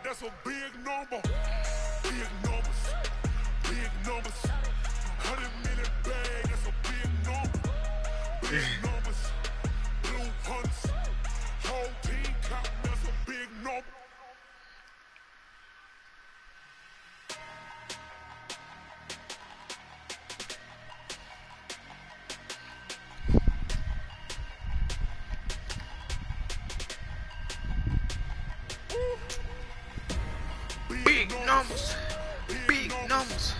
that's a big number. Big numbers, big numbers. 100 million bag, that's a big number. Big numbers, blue hunts. Whole team count, that's a big number. Big numbers,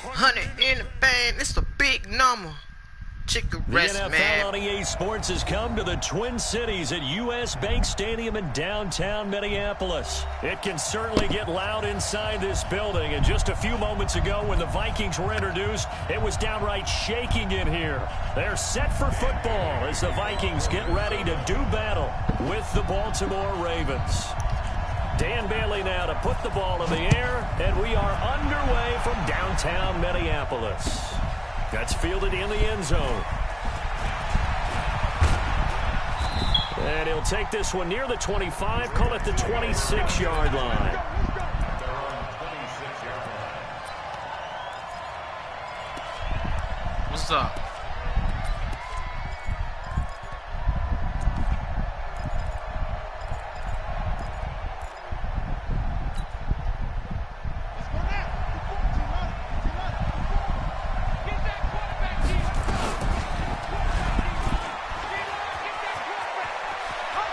100 in the bag, it's a big number. Chicken breast, the NFL man. on EA Sports has come to the Twin Cities at U.S. Bank Stadium in downtown Minneapolis. It can certainly get loud inside this building, and just a few moments ago when the Vikings were introduced, it was downright shaking in here. They're set for football as the Vikings get ready to do battle with the Baltimore Ravens. Dan Bailey now to put the ball in the air, and we are underway from downtown Minneapolis. That's fielded in the end zone. And he'll take this one near the 25, call it the 26-yard line. What's up?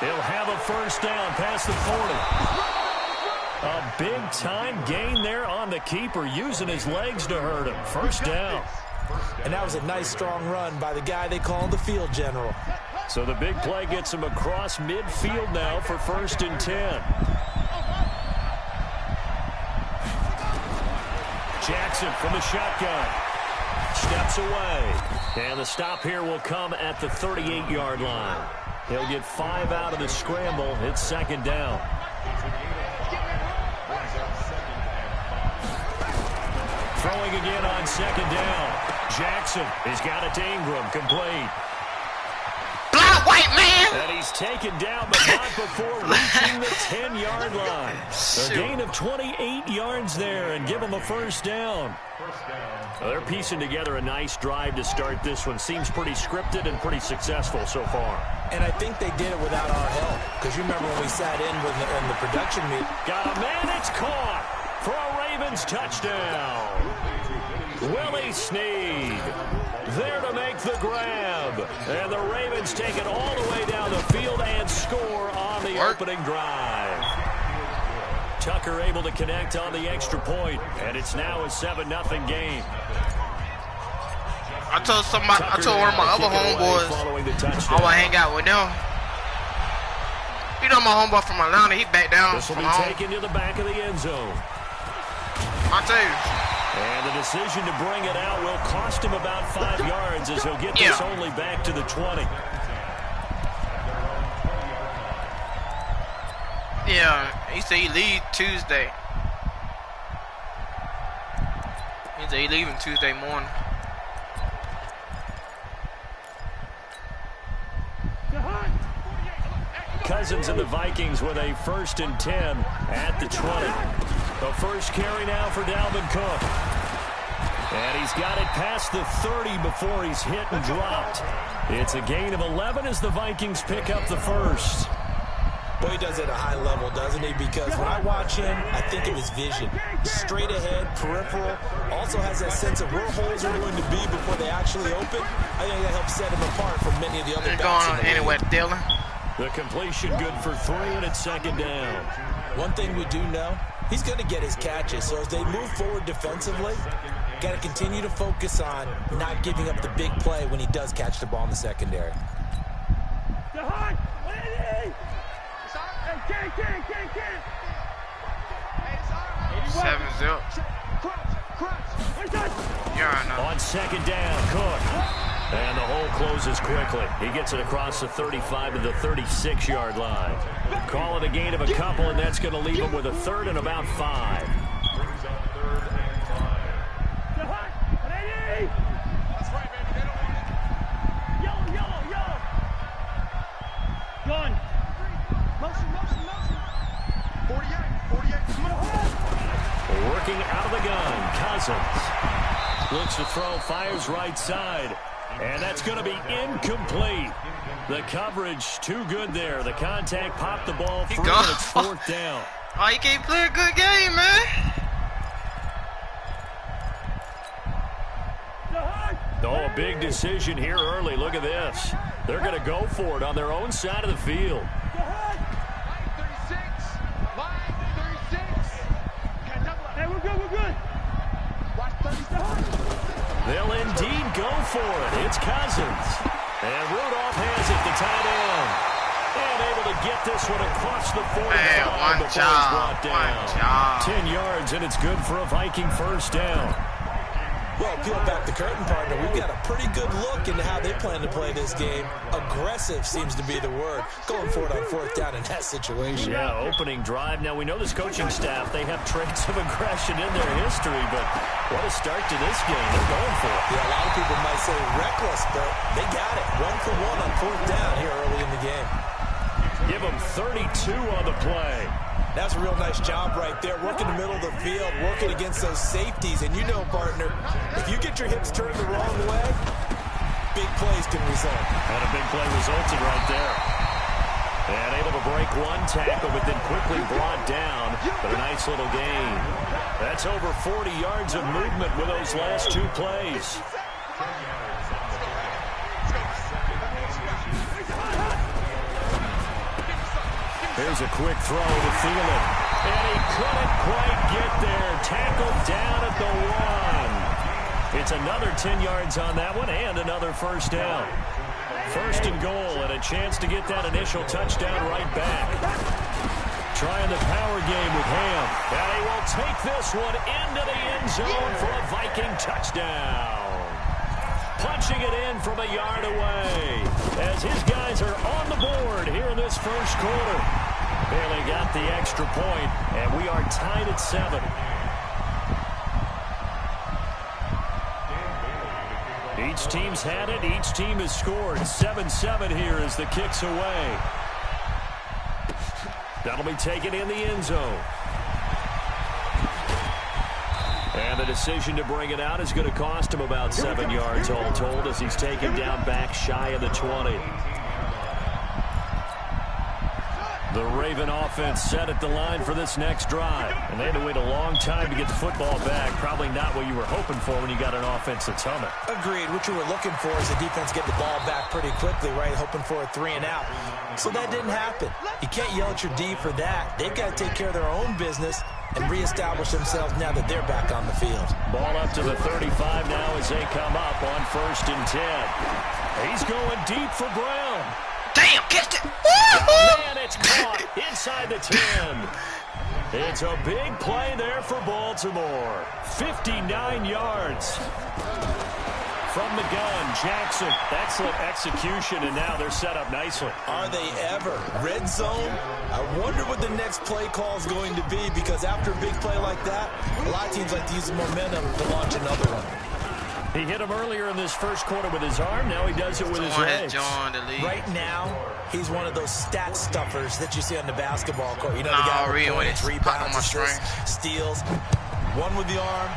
He'll have a first down past the 40. A big-time gain there on the keeper, using his legs to hurt him. First down. And that was a nice, strong run by the guy they call the field general. So the big play gets him across midfield now for 1st and 10. Jackson from the shotgun. Steps away. And the stop here will come at the 38-yard line. He'll get 5 out of the scramble. It's 2nd down. Throwing again on 2nd down. Jackson has got it to Ingram. Complete. Black white man! And he's taken down, but not before reaching the 10-yard line. A gain of 28 yards there and give him a first down. Well, they're piecing together a nice drive to start this one. Seems pretty scripted and pretty successful so far. And I think they did it without our help. Because you remember when we sat in the production meeting. Got a man, it's caught for a Ravens touchdown. Willie Snead there to make the grab. And the Ravens take it all the way down the field and score on the opening drive. Tucker able to connect on the extra point, and it's now a 7-0 game. I told one of my other homeboys I would hang out with them. You know my homeboy from Atlanta, he back down. This will be taken to the back of the end zone. I tell you. And the decision to bring it out will cost him about 5 yards as he'll get this only back to the 20. Yeah, he said he leave Tuesday. He said he leaving Tuesday morning. Cousins and the Vikings with a 1st and 10 at the 20. The first carry now for Dalvin Cook. And he's got it past the 30 before he's hit and dropped. It's a gain of 11 as the Vikings pick up the first. Boy, he does it at a high level, doesn't he? Because when I watch him, I think of his vision. Straight ahead, peripheral. Also has that sense of where holes are going to be before they actually open. I think that helps set him apart from many of the other backs. Going on anywhere, Dylan. The completion good for 3, and it's 2nd down. One thing we do know, he's going to get his catches. So as they move forward defensively, got to continue to focus on not giving up the big play when he does catch the ball in the secondary. 7-0. On 2nd down, Cook. And the hole closes quickly. He gets it across the 35 to the 36-yard line. Call it a gain of a couple, and that's going to leave him with a 3rd and about 5. Working out of the gun, Cousins. Looks to throw, fires right side. And that's going to be incomplete. The coverage too good there. The contact popped the ball free, and it's fourth down. Oh, you can't play a good game, man. Oh, a big decision here early. Look at this. They're going to go for it on their own side of the field. Hey, we're good. They'll indeed go for it. It's Cousins. And Rudolph has it, the tight end. And able to get this one across the 45 before he's brought down. 10 yards, and it's good for a Viking first down. Well, peel back the curtain, partner. We've got a pretty good look into how they plan to play this game. Aggressive seems to be the word. Going for it on fourth down in that situation. Yeah, opening drive. Now, we know this coaching staff, they have traits of aggression in their history, but what a start to this game. They're going for it. Yeah, a lot of people might say reckless, but they got it. 1 for 1 on fourth down here early in the game. Give them 32 on the play. That's a real nice job right there. Working the middle of the field, working against those safeties. And you know, partner, if you get your hips turned the wrong way, big plays can result. And a big play resulted right there. And able to break one tackle, but then quickly brought down. But a nice little gain. That's over 40 yards of movement with those last 2 plays. Here's a quick throw to Thielen. And he couldn't quite get there. Tackled down at the 1. It's another 10 yards on that one and another first down. First and goal and a chance to get that initial touchdown right back. Trying the power game with Ham. And he will take this one into the end zone for a Viking touchdown. Punching it in from a yard away as his guys are on the board here in this first quarter. Barely got the extra point, and we are tied at 7. Each team's had it. Each team has scored. 7-7 here as the kick's away. That'll be taken in the end zone. And the decision to bring it out is going to cost him about 7 yards all told as he's taken down back shy of the 20. The Raven offense set at the line for this next drive. And they had to wait a long time to get the football back. Probably not what you were hoping for when you got an offense that's humming. Agreed. What you were looking for is the defense get the ball back pretty quickly, right? Hoping for a 3 and out. So that didn't happen. You can't yell at your D for that. They've got to take care of their own business and reestablish themselves now that they're back on the field. Ball up to the 35 now as they come up on 1st and 10. He's going deep for Brown. Damn, catch it. Oh, man, it's caught inside the 10. It's a big play there for Baltimore. 59 yards. From the gun, Jackson. Excellent execution, and now they're set up nicely. Are they ever? Red zone? I wonder what the next play call is going to be, because after a big play like that, a lot of teams like to use the momentum to launch another one. He hit him earlier in this first quarter with his arm. Now he does it with his legs. Right now, he's one of those stat stuffers that you see on the basketball court. You know, the guy with points, rebounds, assists, steals. One with the arm,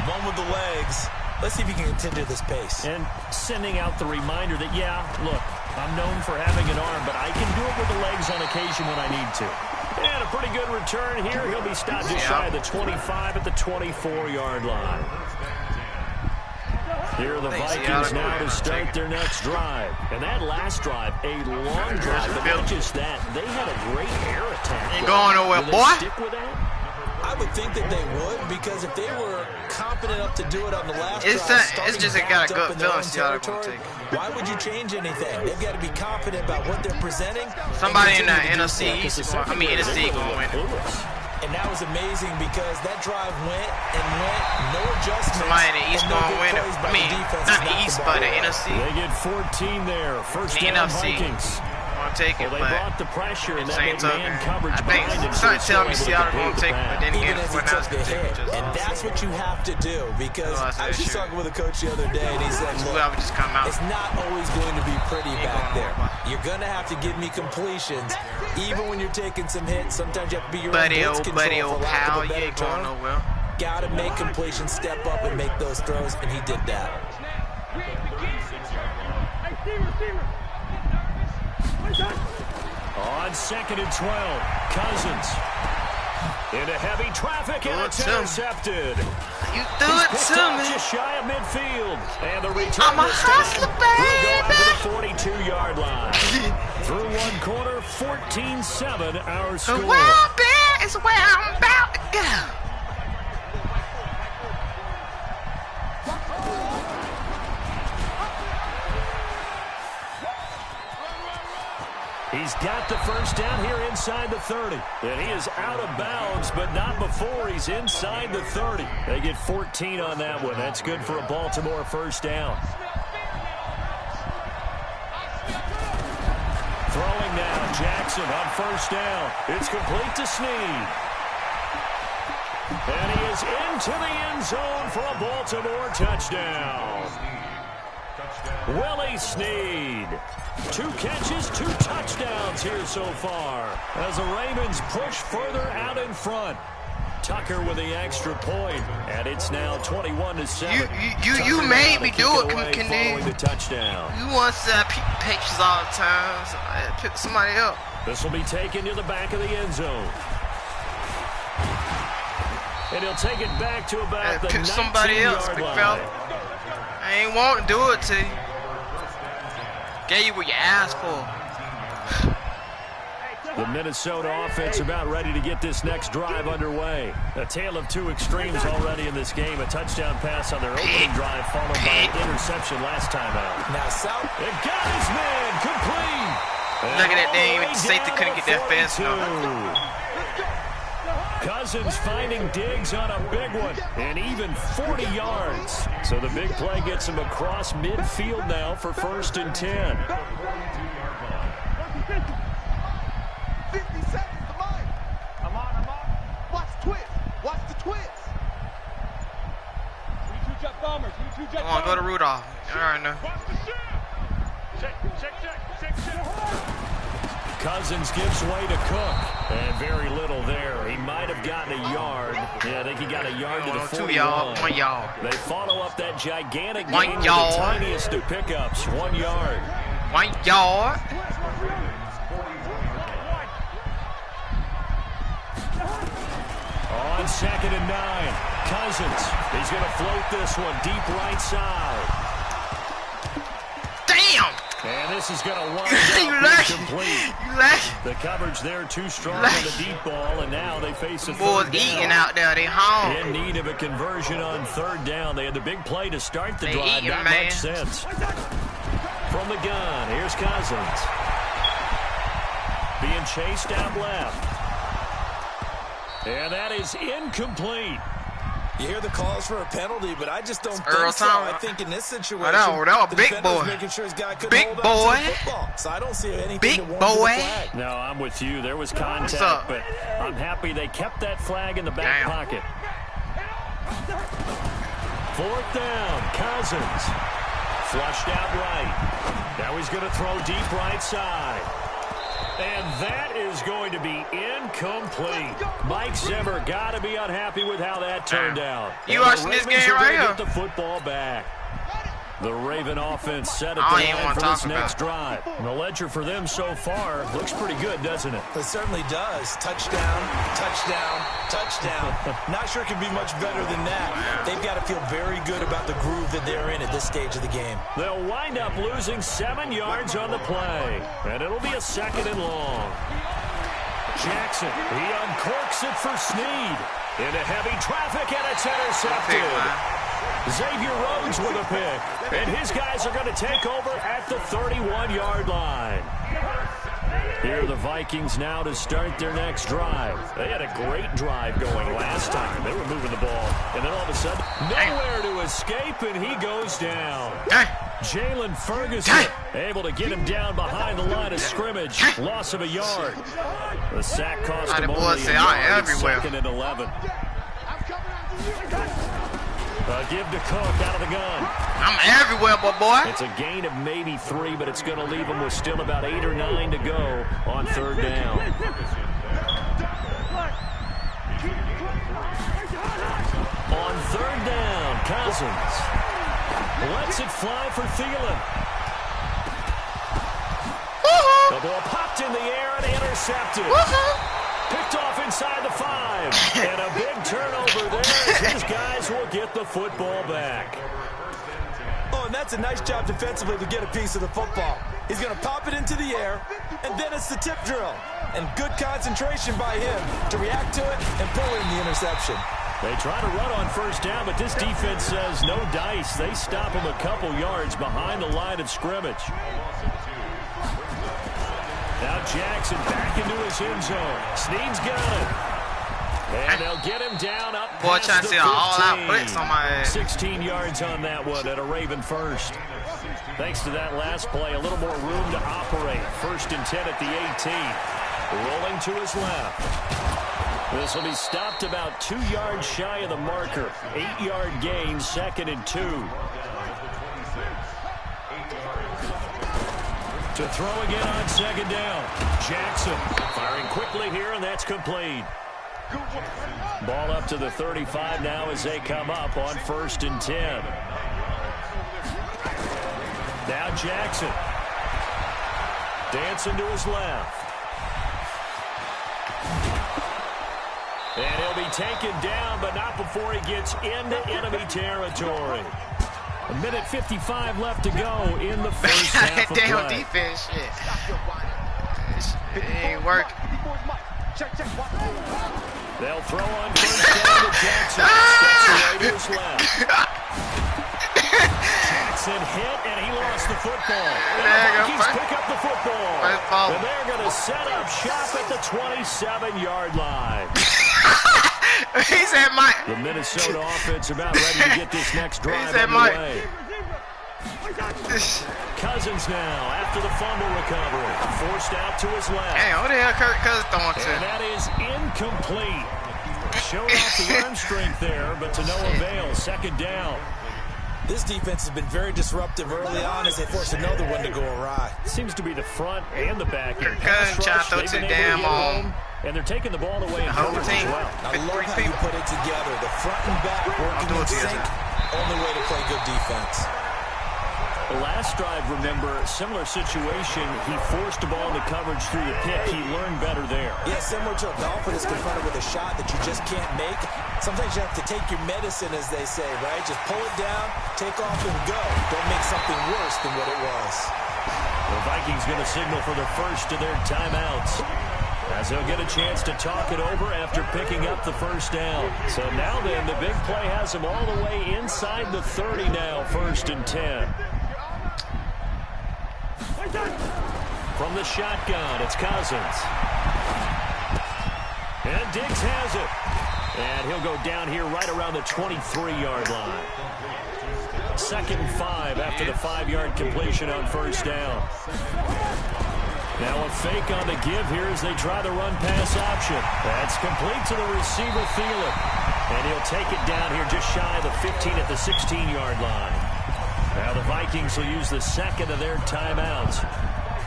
one with the legs. Let's see if he can continue this pace. And sending out the reminder that, yeah, look, I'm known for having an arm, but I can do it with the legs on occasion when I need to. And a pretty good return here. He'll be stopped just shy of the 25 at the 24-yard line. Here are the Vikings now to start their next drive. And that last drive, a long drive, but not just that. They had a great air attack. Ain't going nowhere, boy. Stick with that? I would think that they would, because if they were competent enough to do it on the last drive, it's just got a good feeling Seattle going to take it. Why would you change anything? They've got to be confident about what they're presenting. Somebody in the NFC East, NFC going to win. And that was amazing because that drive went and went, no adjustments. Somebody in the East going to win it. I mean, not the East, but the NFC. They get 14 there. First down Vikings. Take it, well, they brought the pressure and that man coverage I think something telling me Seattle going to take it, but then again, it's and that's what you have to do, because I was just talking with a coach the other day, and he said, look, it's not always going to be pretty back there. You're going to have to give me completions, even when you're taking some hits. Sometimes you have to be your own blitz control, for lack of a better term. got to make completion, step up and make those throws, and he did that. On 2nd and 12, Cousins. Into heavy traffic, and it's intercepted. You threw it to me. Just shy of midfield. And the return I'm a hustler, baby. To the 42-yard line. Through one quarter, 14-7 our score. Where I've been is where I'm about to go. He's got the first down here inside the 30. And he is out of bounds, but not before he's inside the 30. They get 14 on that one. That's good for a Baltimore first down. Throwing now, Jackson on first down. It's complete to Snead. And he is into the end zone for a Baltimore touchdown. Willie Snead. 2 catches, 2 touchdowns here so far as the Ravens push further out in front. Tucker with the extra point, and it's now 21-7. You made me do it, following the touchdown. You want to say pictures all the time, so I pick somebody up. This will be taken to the back of the end zone. And he'll take it back to about the 19-yard line. I ain't want to do it to you. Gave you what you asked for. The Minnesota offense about ready to get this next drive underway. A tale of 2 extremes already in this game. A touchdown pass on their opening drive followed by an interception last time out. Now South. It got his man complete. Look at that thing. Even the safety couldn't get that fast enough. Cousins finding Diggs on a big one, and even 40 yards. So the big play gets him across midfield now for 1st and 10. 50 seconds to mine. I'm on. Watch the twist. Watch the twist. We 2 jet bombers. Come on, go to Rudolph. All right, now. Check. Cousins gives way to Cook, and very little there. He might have gotten a yard. Yeah, I think he got a yard to the 41. 2 yards, 1 yard. They follow up that gigantic 1 gain with yard. the tiniest of pickups, 1 yard. 1 yard. On 2nd and 9, Cousins. He's going to float this one deep right side. Damn. And this is going to wind up incomplete. You lucky. The coverage there too strong on the deep ball, and now they face a Boys third down. eating out there. They home. In need of a conversion on 3rd down. They had the big play to start the They drive. eating, Not man. much sense. From the gun, here's Cousins. Being chased out left. And that is incomplete. You hear the calls for a penalty, but I just don't think Earl so. Thomas. I think in this situation, that was the big defender's boy. making sure his guy couldn't Big hold on boy. to the football. So I don't see anything Big to warrant the boy. flag. No, I'm with you. There was up? contact, but I'm happy they kept that flag in the back Damn. pocket. 4th down, Cousins. Flushed out right. Now he's going to throw deep right side. And that is going to be incomplete. Mike Zimmer got to be unhappy with how that turned out. You And watching the this Ravens game are right gonna here? Get the football back. The Raven offense set at I the ain't line wanna for talk this about next it. drive. The ledger for them so far looks pretty good, doesn't it? It certainly does. Touchdown, touchdown, touchdown. Not sure it can be much better than that. They've got to feel very good about the groove that they're in at this stage of the game. They'll wind up losing 7 yards on the play, and it'll be a 2nd and long. Jackson, he uncorks it for Snead. Into heavy traffic, and it's intercepted. Xavier Rhodes with a pick, and his guys are going to take over at the 31-yard line. Here are the Vikings now to start their next drive. They had a great drive going last time. They were moving the ball, and then all of a sudden, nowhere to escape, and he goes down. Jalen Ferguson able to get him down behind the line of scrimmage. Loss of a yard. The sack cost him only a yard. It's 2nd and 11. Give to Cook out of the gun. I'm everywhere, boy. It's a gain of maybe 3, but it's going to leave him with still about 8 or 9 to go on 3rd down. Cousins. Lets it fly for Thielen. The ball popped in the air and intercepted. Picked off inside the 5. And a big turnover there as his guys will get the football back. Oh, and that's a nice job defensively to get a piece of the football. He's going to pop it into the air, and then it's the tip drill. And good concentration by him to react to it and pull in the interception. They try to run on first down, but this defense says no dice. They stop him a couple yards behind the line of scrimmage. Now Jackson back into his end zone. Snead's got it. And they'll get him down up Boy, past trying the to see 15. an all-out blitz on my ass. 16 yards on that one at a Raven first. Thanks to that last play, a little more room to operate. 1st and 10 at the 18. Rolling to his left. This will be stopped about 2 yards shy of the marker. 8-yard gain, 2nd and 2. To throw again on 2nd down. Jackson firing quickly here, and that's complete. Ball up to the 35 now as they come up on 1st and 10. Now Jackson. Dancing to his left. And he'll be taken down, but not before he gets into enemy territory. 1:55 left to go in the first half of Damn play. defense shit. It ain't working. They'll throw on first down to Jackson. Steps away to his left. Jackson hit, and he lost the football. And the Vikings pick up the football. And they're going to set up shop at the 27-yard line. He said, Mike. The Minnesota offense about ready to get this next drive said, underway. Cousins now after the fumble recovery. Forced out to his left. Hey, who the hell Kirk Cousins throwing to? And that is incomplete. Showed off the arm strength there, but to no avail. 2nd down. This defense has been very disruptive early on as they force another one to go awry. Seems to be the front and the back end. Cousins trying to throw They've to been the able to damn get home, and they're taking the ball away in whole coverage team. as well. I love how you put it together. The front and back working in sync. Only way to play good defense. The last drive, remember, similar situation. He forced the ball into coverage through the pick. He learned better there. Yeah, similar to a golfer that's confronted with a shot that you just can't make. Sometimes you have to take your medicine, as they say, right? Just pull it down, take off, and go. Don't make something worse than what it was. The Vikings going to signal for the first of their timeouts, as they'll get a chance to talk it over after picking up the first down. So now then, the big play has them all the way inside the 30 now, 1st and 10. From the shotgun, it's Cousins. And Diggs has it. And he'll go down here right around the 23-yard line. 2nd and 5 after the 5-yard completion on first down. Now a fake on the give here as they try the run-pass option. That's complete to the receiver, Thielen. And he'll take it down here just shy of the 15 at the 16-yard line. Now the Vikings will use the 2nd of their timeouts,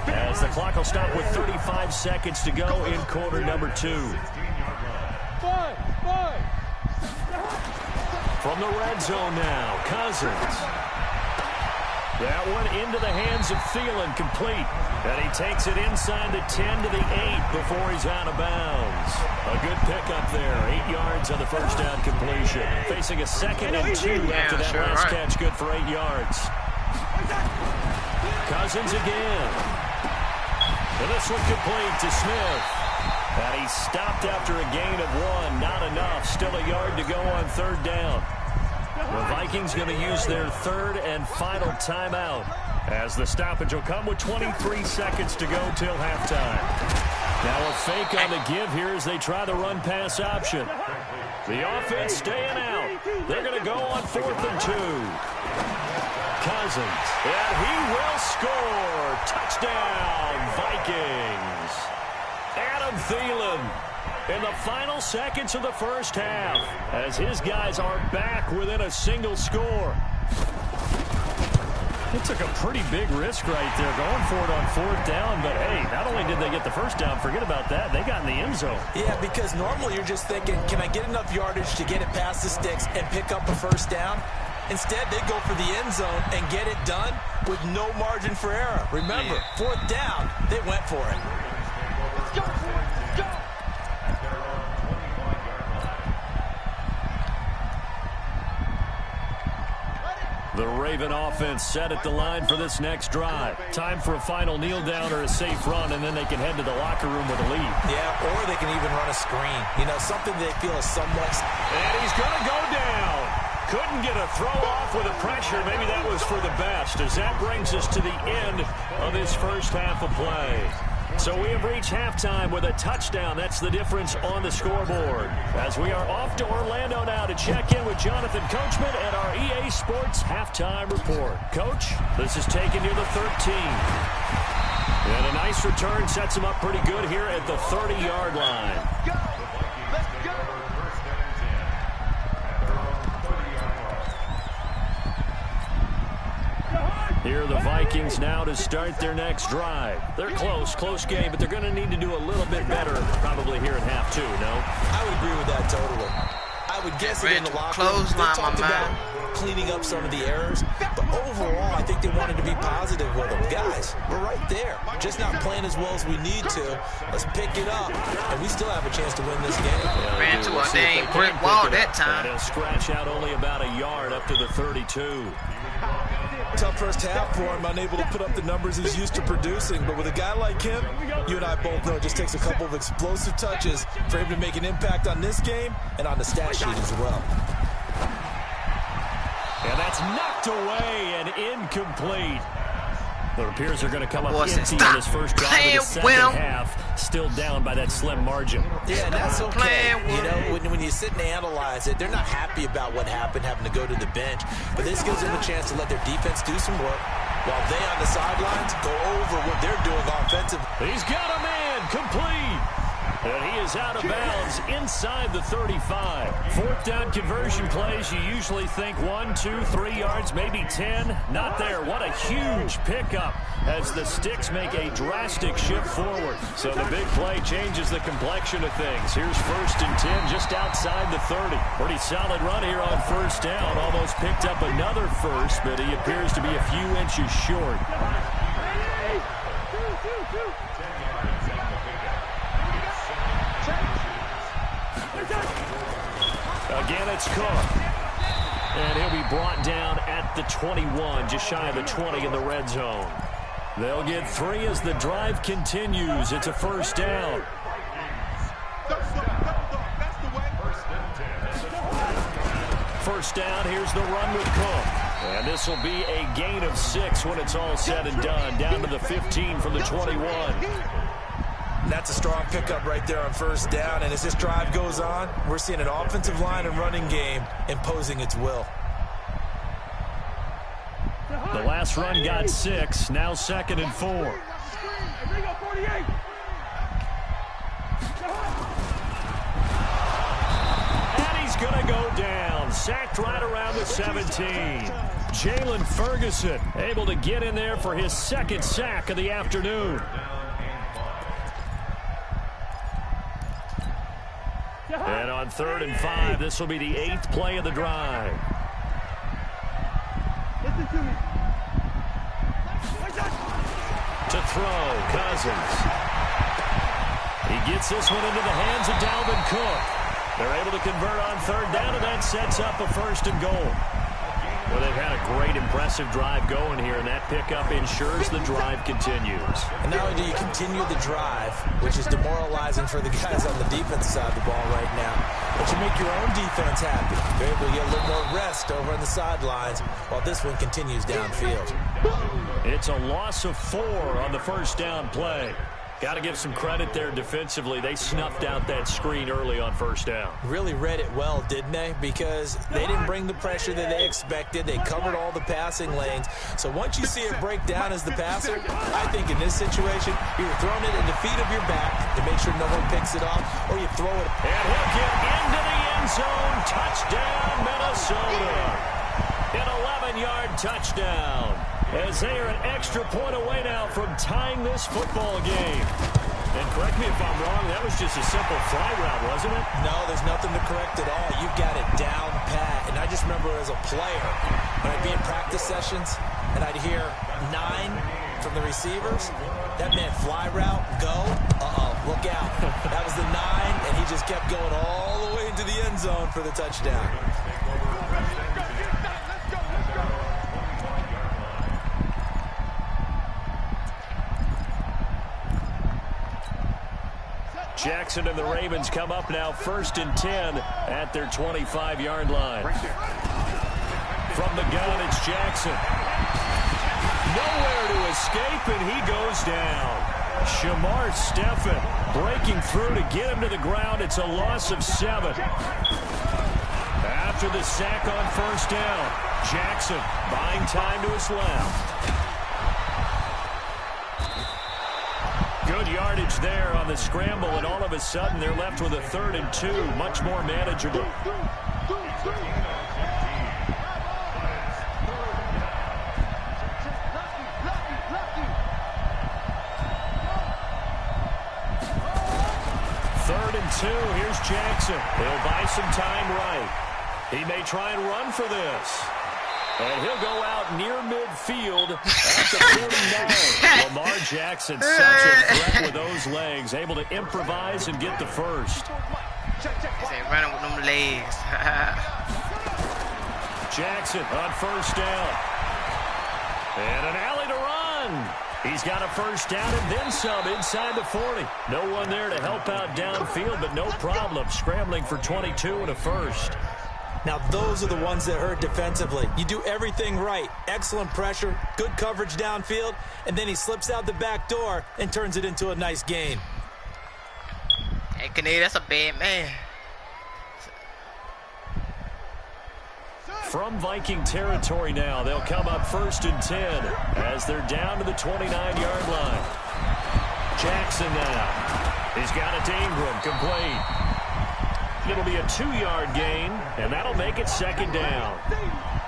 as the clock will stop with 35 seconds to go in quarter number 2. From the red zone now, Cousins. That one into the hands of Thielen, complete. And he takes it inside the 10 to the 8 before he's out of bounds. A good pickup there. 8 yards on the first down completion. Facing a 2nd and 2 after that last catch. Good for 8 yards. Cousins again. And this one complete to Smith. And he stopped after a gain of 1. Not enough. Still a yard to go on 3rd down. The Vikings going to use their 3rd and final timeout, as the stoppage will come with 23 seconds to go till halftime. Now a fake on the give here as they try the run-pass option. The offense staying out. They're going to go on 4th and 2. Cousins, and he will score. Touchdown, Vikings. Adam Thielen in the final seconds of the first half, as his guys are back within a single score. They took a pretty big risk right there, going for it on 4th down. But, hey, not only did they get the first down, forget about that, they got in the end zone. Yeah, because normally you're just thinking, can I get enough yardage to get it past the sticks and pick up a first down? Instead, they go for the end zone and get it done with no margin for error. Remember, fourth down, they went for it. Let's go, boys. Let's go. The Raven offense set at the line for this next drive. Time for a final kneel down or a safe run, and then they can head to the locker room with a lead. Yeah, or they can even run a screen. You know, something they feel is somewhat... And he's going to go down. Couldn't get a throw off with the pressure. Maybe that was for the best, as that brings us to the end of this first half of play. So we have reached halftime with a touchdown. That's the difference on the scoreboard. As we are off to Orlando now to check in with Jonathan Coachman at our EA Sports Halftime Report. Coach, this is taken near the 13. And a nice return sets him up pretty good here at the 30-yard line. Let's go. Let's go. Here are the Vikings now to start their next drive. They're close game, but they're going to need to do a little bit better probably here in half two, no? I would agree with that totally. I would guess it in the locker room. They talked about cleaning up some of the errors, but overall, I think they wanted to be positive with them. Guys, we're right there. Just not playing as well as we need to. Let's pick it up, and we still have a chance to win this game. Ran to a dang brick wall that time. They'll scratch out only about a yard up to the 32. Tough first half for him, unable to put up the numbers he's used to producing. But with a guy like him, you and I both know it just takes a couple of explosive touches for him to make an impact on this game and on the stat sheet as well. And that's knocked away and incomplete. It appears they're going to come up empty in this first drive of the second half. Still down by that slim margin. Yeah, and that's okay. You know, when you sit and analyze it, they're not happy about what happened, having to go to the bench. But this gives them a chance to let their defense do some work while they on the sidelines go over what they're doing offensively. He's got a man complete. And he is out of bounds inside the 35. Fourth down conversion plays, you usually think 1, 2, 3 yards, maybe 10. Not there. What a huge pickup as the Sticks make a drastic shift forward. So the big play changes the complexion of things. Here's 1st and 10 just outside the 30. Pretty solid run here on first down. Almost picked up another first, but he appears to be a few inches short. Again, it's Cook. And he'll be brought down at the 21, just shy of the 20 in the red zone. They'll get 3 as the drive continues. It's a first down. First down, here's the run with Cook. And this will be a gain of 6 when it's all said and done. Down to the 15 from the 21. That's a strong pickup right there on first down. And as this drive goes on, we're seeing an offensive line and running game imposing its will. The last run got 6. Now 2nd and 4. And he's going to go down. Sacked right around the 17. Jalen Ferguson able to get in there for his 2nd sack of the afternoon. And on 3rd and 5, this will be the 8th play of the drive. Listen to me. To throw, Cousins. He gets this one into the hands of Dalvin Cook. They're able to convert on 3rd down, and that sets up a 1st and goal. Well, they've had a great, impressive drive going here, and that pickup ensures the drive continues. And not only do you continue the drive, which is demoralizing for the guys on the defense side of the ball right now, but you make your own defense happy. You're able to get a little more rest over on the sidelines while this one continues downfield. It's a loss of 4 on the first down play. Got to give some credit there defensively. They snuffed out that screen early on first down. Really read it well, didn't they? Because they didn't bring the pressure that they expected. They covered all the passing lanes. So once you see it break down as the passer, I think in this situation, you're throwing it in the feet of your back to make sure no one picks it off, or you throw it. And he'll get into the end zone. Touchdown, Minnesota. An 11-yard touchdown. As they are an extra point away now from tying this football game. And correct me if I'm wrong, that was just a simple fly route, wasn't it? No, there's nothing to correct at all. You've got it down pat. And I just remember as a player, when I'd be in practice sessions and I'd hear 9 from the receivers, that meant fly route, go, look out. That was the 9, and he just kept going all the way into the end zone for the touchdown. Jackson and the Ravens come up now 1st and 10 at their 25-yard line. From the gun, it's Jackson. Nowhere to escape, and he goes down. Shamar Stephen breaking through to get him to the ground. It's a loss of 7. After the sack on 1st down, Jackson buying time to his left. Good yardage there on the scramble, and all of a sudden they're left with a 3rd and 2, much more manageable. Third and 2, here's Jackson. He'll buy some time right. He may try and run for this. And he'll go out near midfield at the 49. Lamar Jackson, such a threat with those legs, able to improvise and get the first. He's running with them legs. Jackson on 1st down. And an alley to run. He's got a 1st down and then some inside the 40. No one there to help out downfield, but no problem. Scrambling for 22 and a 1st. Now, those are the ones that hurt defensively. You do everything right. Excellent pressure, good coverage downfield, and then he slips out the back door and turns it into a nice gain. Hey, Canadian, that's a bad man. From Viking territory now, they'll come up 1st and 10 as they're down to the 29-yard line. Jackson now. He's got it to Ingram, complete. It'll be a 2-yard gain, and that'll make it 2nd down.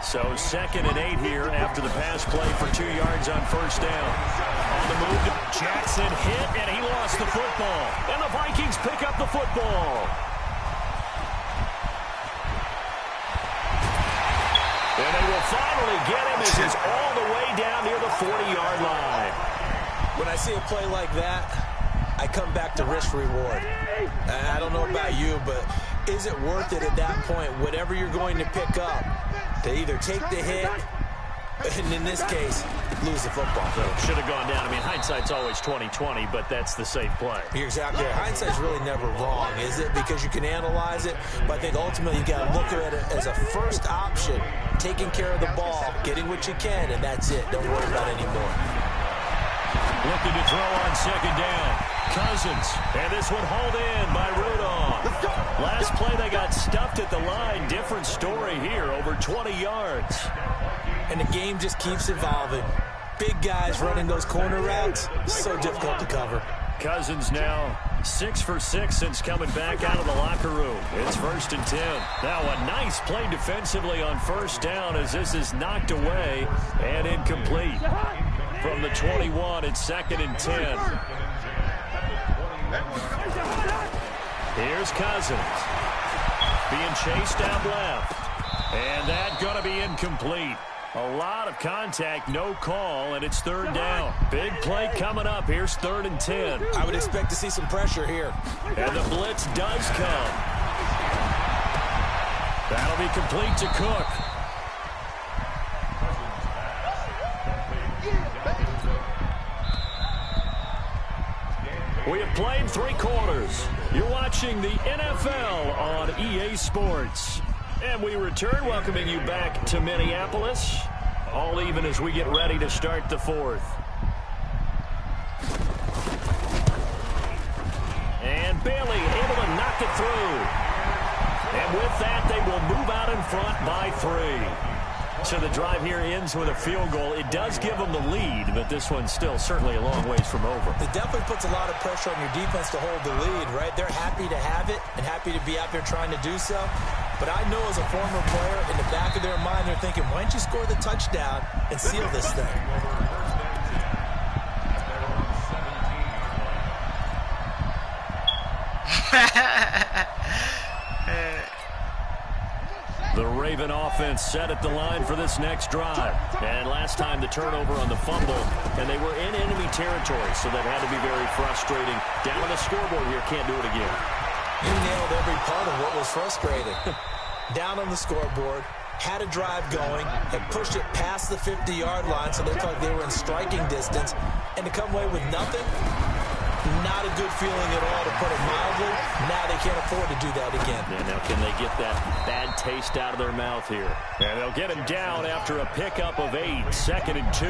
So 2nd and 8 here after the pass play for 2 yards on 1st down. On the move, Jackson hit, and he lost the football. And the Vikings pick up the football. And they will finally get him as he's all the way down near the 40-yard line. When I see a play like that, I come back to risk reward. I don't know about you, but is it worth it at that point, whatever you're going to pick up, to either take the hit, and in this case, lose the football? So should have gone down. I mean, hindsight's always 20/20, but that's the safe play. You're exactly right. Hindsight's really never wrong, is it? Because you can analyze it, but I think ultimately you got to look at it as a first option, taking care of the ball, getting what you can, and that's it. Don't worry about it anymore. Looking to throw on 2nd down. Cousins, and this one hauled in by Rudolph. Last play they got stuffed at the line. Different story here, over 20 yards. And the game just keeps evolving. Big guys running those corner routes, so difficult to cover. Cousins now 6 for 6 since coming back out of the locker room. It's 1st and 10. Now a nice play defensively on 1st down as this is knocked away and incomplete. From the 21, it's 2nd and 10. Here's Cousins. Being chased down left. And that's going to be incomplete. A lot of contact, no call, and it's 3rd down. Big play coming up. Here's 3rd and 10. I would expect to see some pressure here. And the blitz does come. That'll be complete to Cook. We have played 3 quarters. You're watching the NFL on EA Sports. And we return, welcoming you back to Minneapolis. All even as we get ready to start the 4th. And Bailey able to knock it through. And with that, they will move out in front by 3. So the drive here ends with a field goal. It does give them the lead, but this one's still certainly a long ways from over. It definitely puts a lot of pressure on your defense to hold the lead, right? They're happy to have it and happy to be out there trying to do so. But I know as a former player, in the back of their mind, they're thinking, why don't you score the touchdown and seal this thing? The Raven offense set at the line for this next drive. And last time the turnover on the fumble, and they were in enemy territory, so that had to be very frustrating. Down on the scoreboard here, can't do it again. You nailed every part of what was frustrating. Down on the scoreboard, had a drive going, had pushed it past the 50-yard line, so they looked like they were in striking distance, and to come away with nothing, not a good feeling at all, to put it mildly. Now they can't afford to do that again. Yeah, now can they get that bad taste out of their mouth here? And they'll get him down after a pickup of 8, 2nd and 2.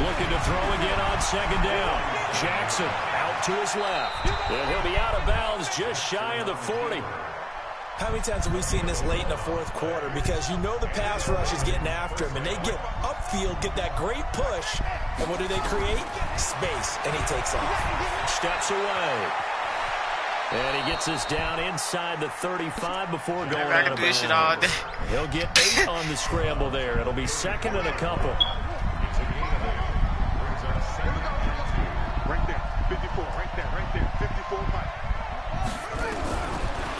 Looking to throw again on 2nd down. Jackson out to his left. And he'll be out of bounds just shy of the 40. How many times have we seen this late in the fourth quarter? Because you know the pass rush is getting after him, and they get upfield, get that great push, and what do they create? Space, and he takes off. Steps away. And he gets us down inside the 35 before going out of bounds. He'll get 8 on the scramble there. It'll be 2nd and a couple. Right there, 54, right there, 54.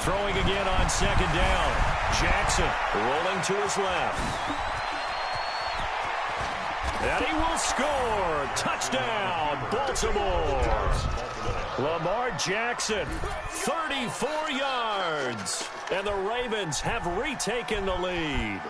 Throwing again on 2nd down. Jackson rolling to his left. And he will score. Touchdown, Baltimore. Lamar Jackson, 34 yards. And the Ravens have retaken the lead.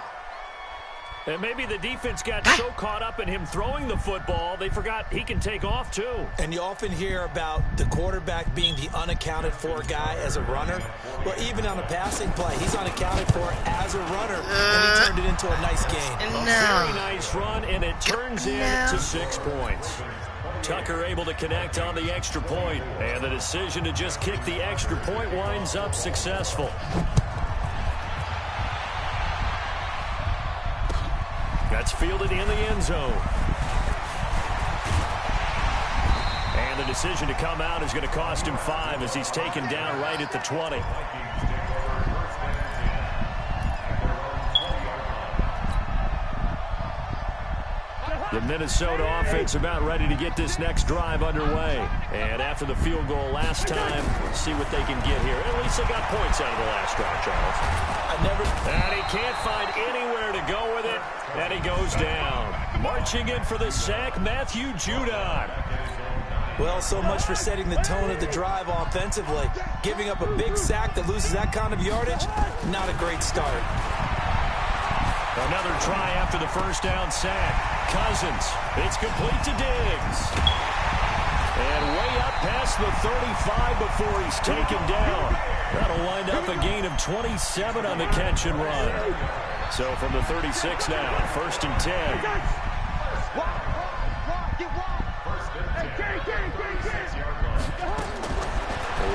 And maybe the defense got so caught up in him throwing the football, they forgot he can take off too. And you often hear about the quarterback being the unaccounted for guy as a runner. Well, even on a passing play, he's unaccounted for as a runner, and he turned it into a nice gain. A very nice run, and it turns into 6 points. Tucker able to connect on the extra point, and the decision to just kick the extra point winds up successful. That's fielded in the end zone. And the decision to come out is going to cost him 5 as he's taken down right at the 20. The Minnesota offense about ready to get this next drive underway. And after the field goal last time, see what they can get here. At least they got points out of the last drive, Charles. And he can't find anywhere to go with it. And he goes down. Marching in for the sack, Matthew Judon. Well, so much for setting the tone of the drive offensively. Giving up a big sack that loses that kind of yardage, not a great start. Another try after the first down sack. Cousins, it's complete to Diggs. And way up past the 35 before he's taken down. That'll wind up a gain of 27 on the catch and run. So from the 36 now, 1st and 10.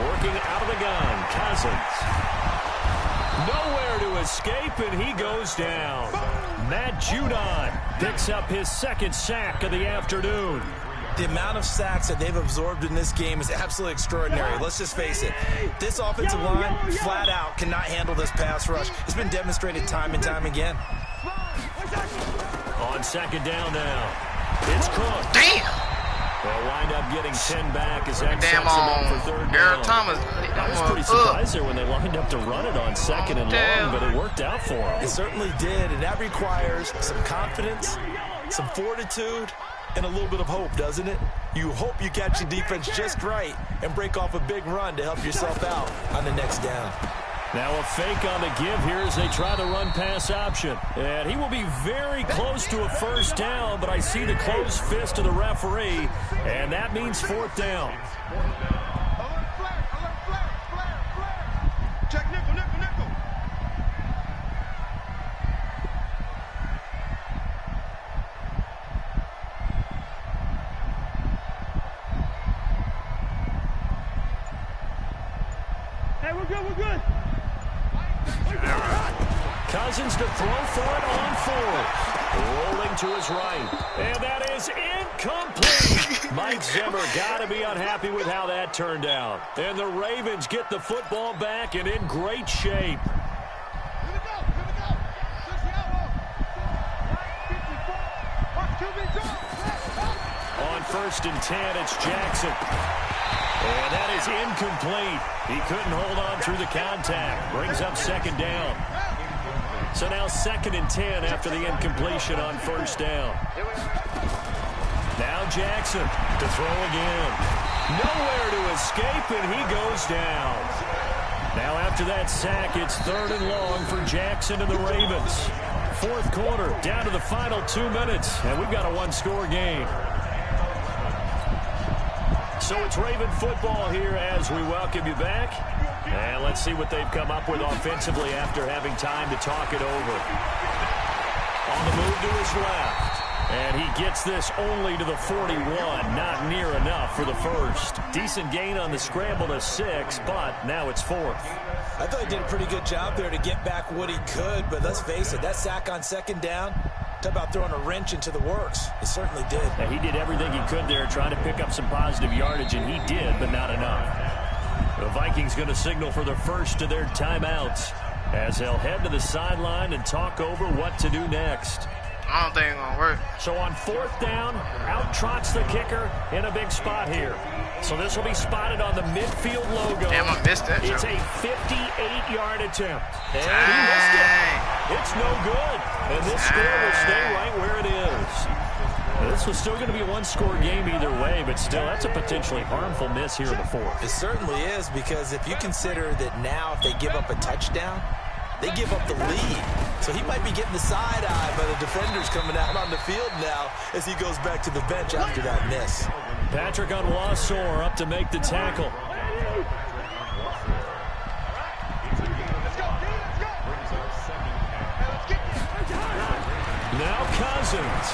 Working out of the gun, Cousins. Nowhere to escape, and he goes down. Matt Judon picks up his 2nd sack of the afternoon. The amount of sacks that they've absorbed in this game is absolutely extraordinary. Let's just face it. This offensive line, flat out, cannot handle this pass rush. It's been demonstrated time and time again. On 2nd down now, it's Cook. Damn! They'll wind up getting 10 back as that Damn sets them up for 3rd down. Eric Thomas. I was pretty surprised there when they lined up to run it on 2nd and long, but it worked out for them. It certainly did, and that requires some confidence, some fortitude, and a little bit of hope, doesn't it? You hope you catch the defense just right and break off a big run to help yourself out on the next down. Now a fake on the give here as they try the run-pass option. And he will be very close to a 1st down, but I see the closed fist of the referee, and that means 4th down. Check nickel. Hey, we're good. Cousins to throw for it on 4th. Rolling to his right. And that is incomplete. Mike Zimmer got to be unhappy with how that turned out. And the Ravens get the football back and in great shape. On 1st and 10. It's Jackson. And that is incomplete. He couldn't hold on through the contact. Brings up 2nd down. So now 2nd and 10 after the incompletion on 1st down. Now Jackson to throw again. Nowhere to escape, and he goes down. Now after that sack, it's 3rd and long for Jackson and the Ravens. 4th quarter, down to the final 2 minutes, and we've got a 1-score game. So it's Raven football here as we welcome you back. And let's see what they've come up with offensively after having time to talk it over. On the move to his left. And he gets this only to the 41. Not near enough for the first. Decent gain on the scramble to 6, but now it's 4th. I thought he did a pretty good job there to get back what he could, but let's face it, that sack on 2nd down, talk about throwing a wrench into the works. It certainly did. And he did everything he could there, trying to pick up some positive yardage, and he did, but not enough. The Vikings going to signal for the first of their timeouts as they'll head to the sideline and talk over what to do next. I don't think it's going to work. So on 4th down, out trots the kicker in a big spot here. So this will be spotted on the midfield logo. Damn, I missed that. It's a 58-yard attempt. And he missed it. It's no good. And this score will stay right where it is. This was still going to be a 1-score game either way, but still, that's a potentially harmful miss here in the 4th. It certainly is, because if you consider that now if they give up a touchdown, they give up the lead. So he might be getting the side eye by the defenders coming out on the field now as he goes back to the bench after that miss. Patrick Onwuasor up to make the tackle. Now Cousins.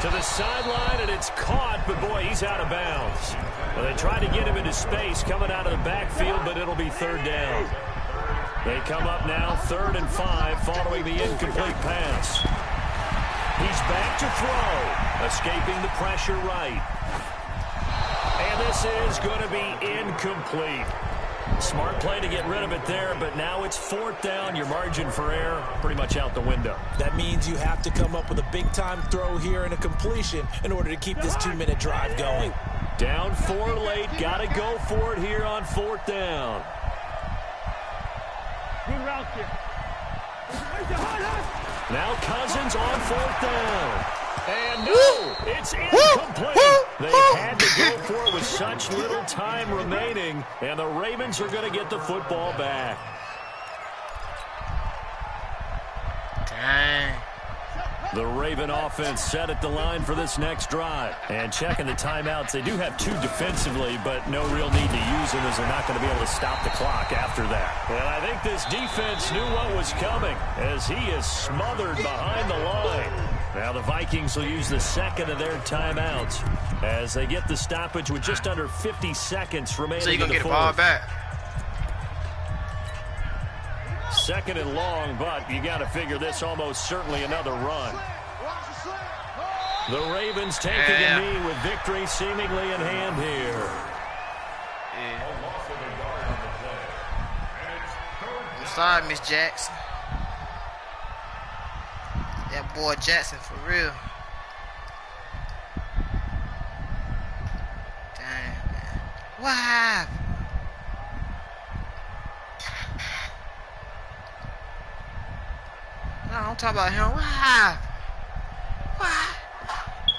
To the sideline, and it's caught, but boy, he's out of bounds. Well, they tried to get him into space coming out of the backfield, but it'll be 3rd down. They come up now 3rd and 5 following the incomplete pass. He's back to throw, escaping the pressure right. And this is going to be incomplete. Smart play to get rid of it there, but now it's 4th down. Your margin for error pretty much out the window. That means you have to come up with a big-time throw here and a completion in order to keep this 2-minute drive going. Down 4 late, got to go for it here on 4th down. Good route here. Now Cousins on 4th down. And no, it's incomplete. They had to go for it with such little time remaining, and the Ravens are going to get the football back. Dang. The Raven offense set at the line for this next drive. And checking the timeouts, they do have 2 defensively, but no real need to use them as they're not going to be able to stop the clock after that. And I think this defense knew what was coming as he is smothered behind the line. Now the Vikings will use the 2nd of their timeouts as they get the stoppage with just under 50 seconds remaining. So you're going to get the 4th. ball back. 2nd and long, but you got to figure this almost certainly another run. The Ravens taking a knee with victory seemingly in hand here. I'm sorry, Miss Jackson. That boy Jackson for real. Damn, man. What happened? No, I'm talking about him. What happened?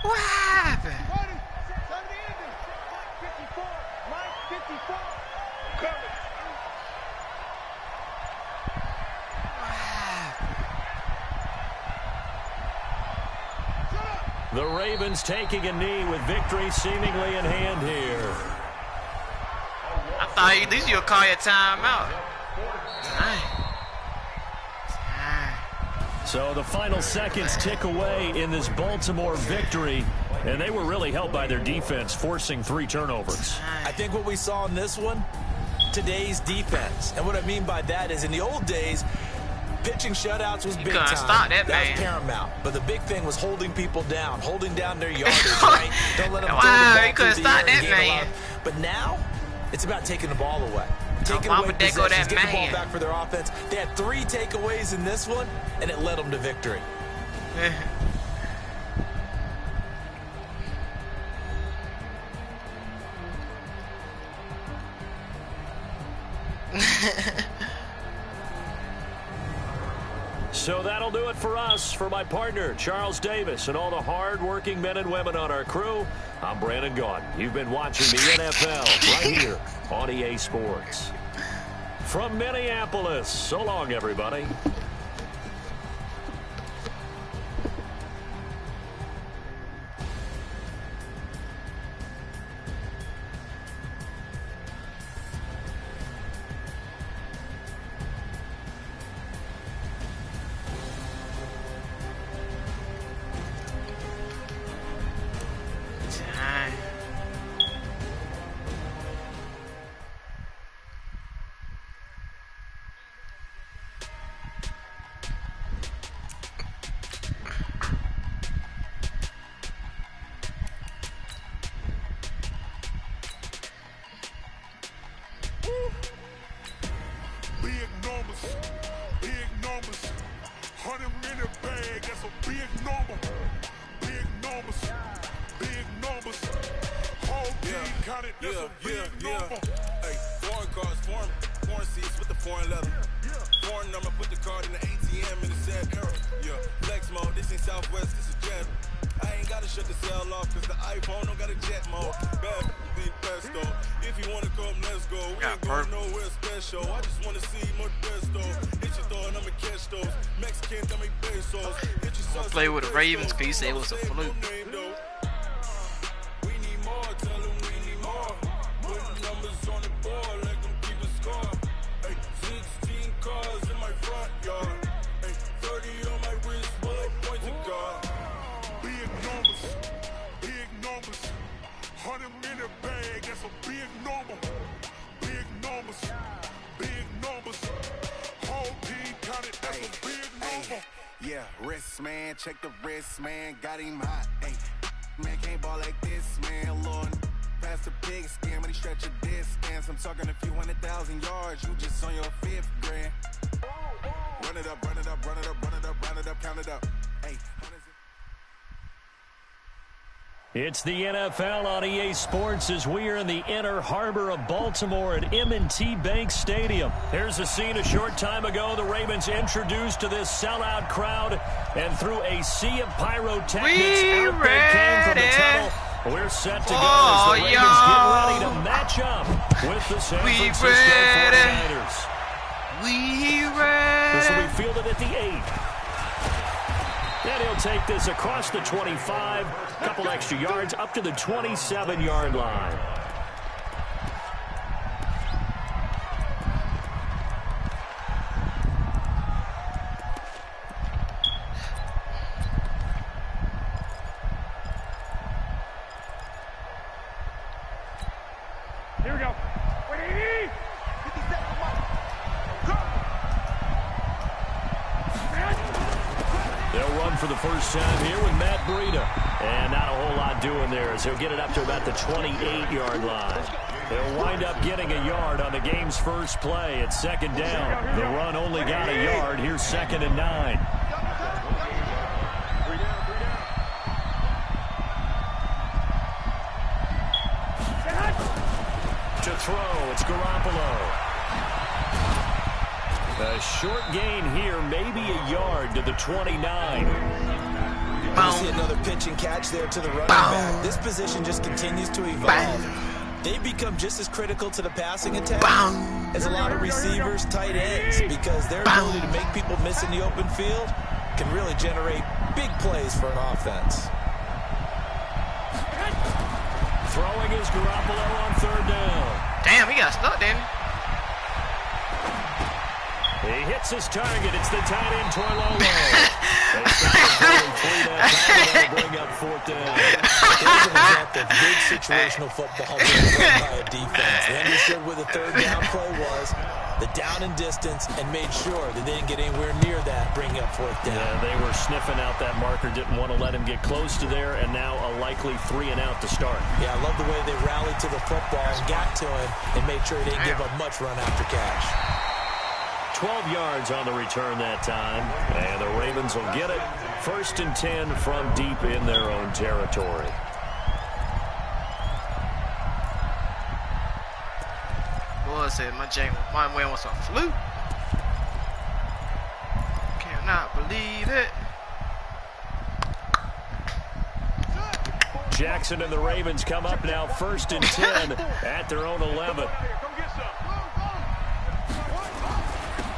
What happened? The Ravens taking a knee with victory seemingly in hand here. I thought at least you'll call your timeout. So the final seconds tick away in this Baltimore victory, and they were really helped by their defense, forcing 3 turnovers. I think what we saw in this one, today's defense. And what I mean by that is in the old days, pitching shutouts was big time. Stop that, man. Was paramount. But the big thing was holding people down, holding down their yardage, right? Don't let them throw the ball you couldn't stop that, man. But now, it's about taking the ball away. Taking away possessions, getting the ball back for their offense. They had 3 takeaways in this one, and it led them to victory. So that'll do it for us. For my partner, Charles Davis, and all the hard-working men and women on our crew, I'm Brandon Gaudin. You've been watching the NFL right here on EA Sports. From Minneapolis, so long, everybody. Big numbers, 100-minute bag, that's a big number. Big numbers, whole team counted, that's a big number. Hey, foreign cars, foreign seats with the foreign leather. Foreign number, put the card in the ATM in the sad era. Yeah, flex mode, this ain't Southwest, this is Jet. I ain't gotta shut the cell off, cause the iPhone don't got a jet mode. Bad be pesto. If you wanna come, let's go. We ain't going nowhere special. I just wanna see more Modesto. Hit your throw and I'ma catch those. Mexicans, I make pesos. Hit your I'm gonna play with the Ravens because you said it was a fluke. We need more, tell them we need more. Put numbers on the board, let them keep a score. Hey, 16 cars in my front yard. Hey, 30 on my wrist, bullet points of God. Big numbers, 100-minute bag, that's a big number. Big numbers, whole team counted, that's a big number. Yeah, wrist man, check the wrist man, got him hot. Hey, man can't ball like this, man. Lord, past the pig skin when he stretch a distance. I'm talking a few 100,000 yards, you just on your 5th grand. Run it up, count it up. Hey, It's the NFL on EA Sports as we are in the inner harbor of Baltimore at M&T Bank Stadium. Here's a scene a short time ago. The Ravens introduced to this sellout crowd, and through a sea of pyrotechnics, out they came from the tunnel. We're set to go as the Ravens get ready to match up with the San Francisco 49ers. We ready. This will be fielded at the 8. And he'll take this across the 25, couple extra yards, up to the 27-yard line. Here we go. 50 seconds, Mike. Go. They'll run for the first time here with Matt Breida. And not a whole lot doing there as he'll get it up to about the 28-yard line. They'll wind up getting a yard on the game's first play. It's second down. The run only got a yard. Here's 2nd and 9. To throw, it's Garoppolo. A short gain here, maybe a yard to the 29. You see another pitch and catch there to the running back. This position just continues to evolve. They become just as critical to the passing attack as a lot of receivers, tight ends, because their ability to make people miss in the open field can really generate big plays for an offense. Throwing is Garoppolo on 3rd down. Damn, he got stuck, didn't he? He hits his target. It's the tight end, Toilolo. They stop it 3 to bring up 4th down. There's an example of good situational football being run by a defense. They understood where the 3rd down play was, the down and distance, and made sure that they didn't get anywhere near that, bringing up 4th down. Yeah, they were sniffing out that marker, didn't want to let him get close to there, and now a likely 3 and out to start. Yeah, I love the way they rallied to the football and got to him and made sure they didn't give up much run after catch. 12 yards on the return that time, and the Ravens will get it. 1st and 10 from deep in their own territory. Boy said my win was a fluke. Cannot believe it. Jackson and the Ravens come up now 1st and 10 at their own 11.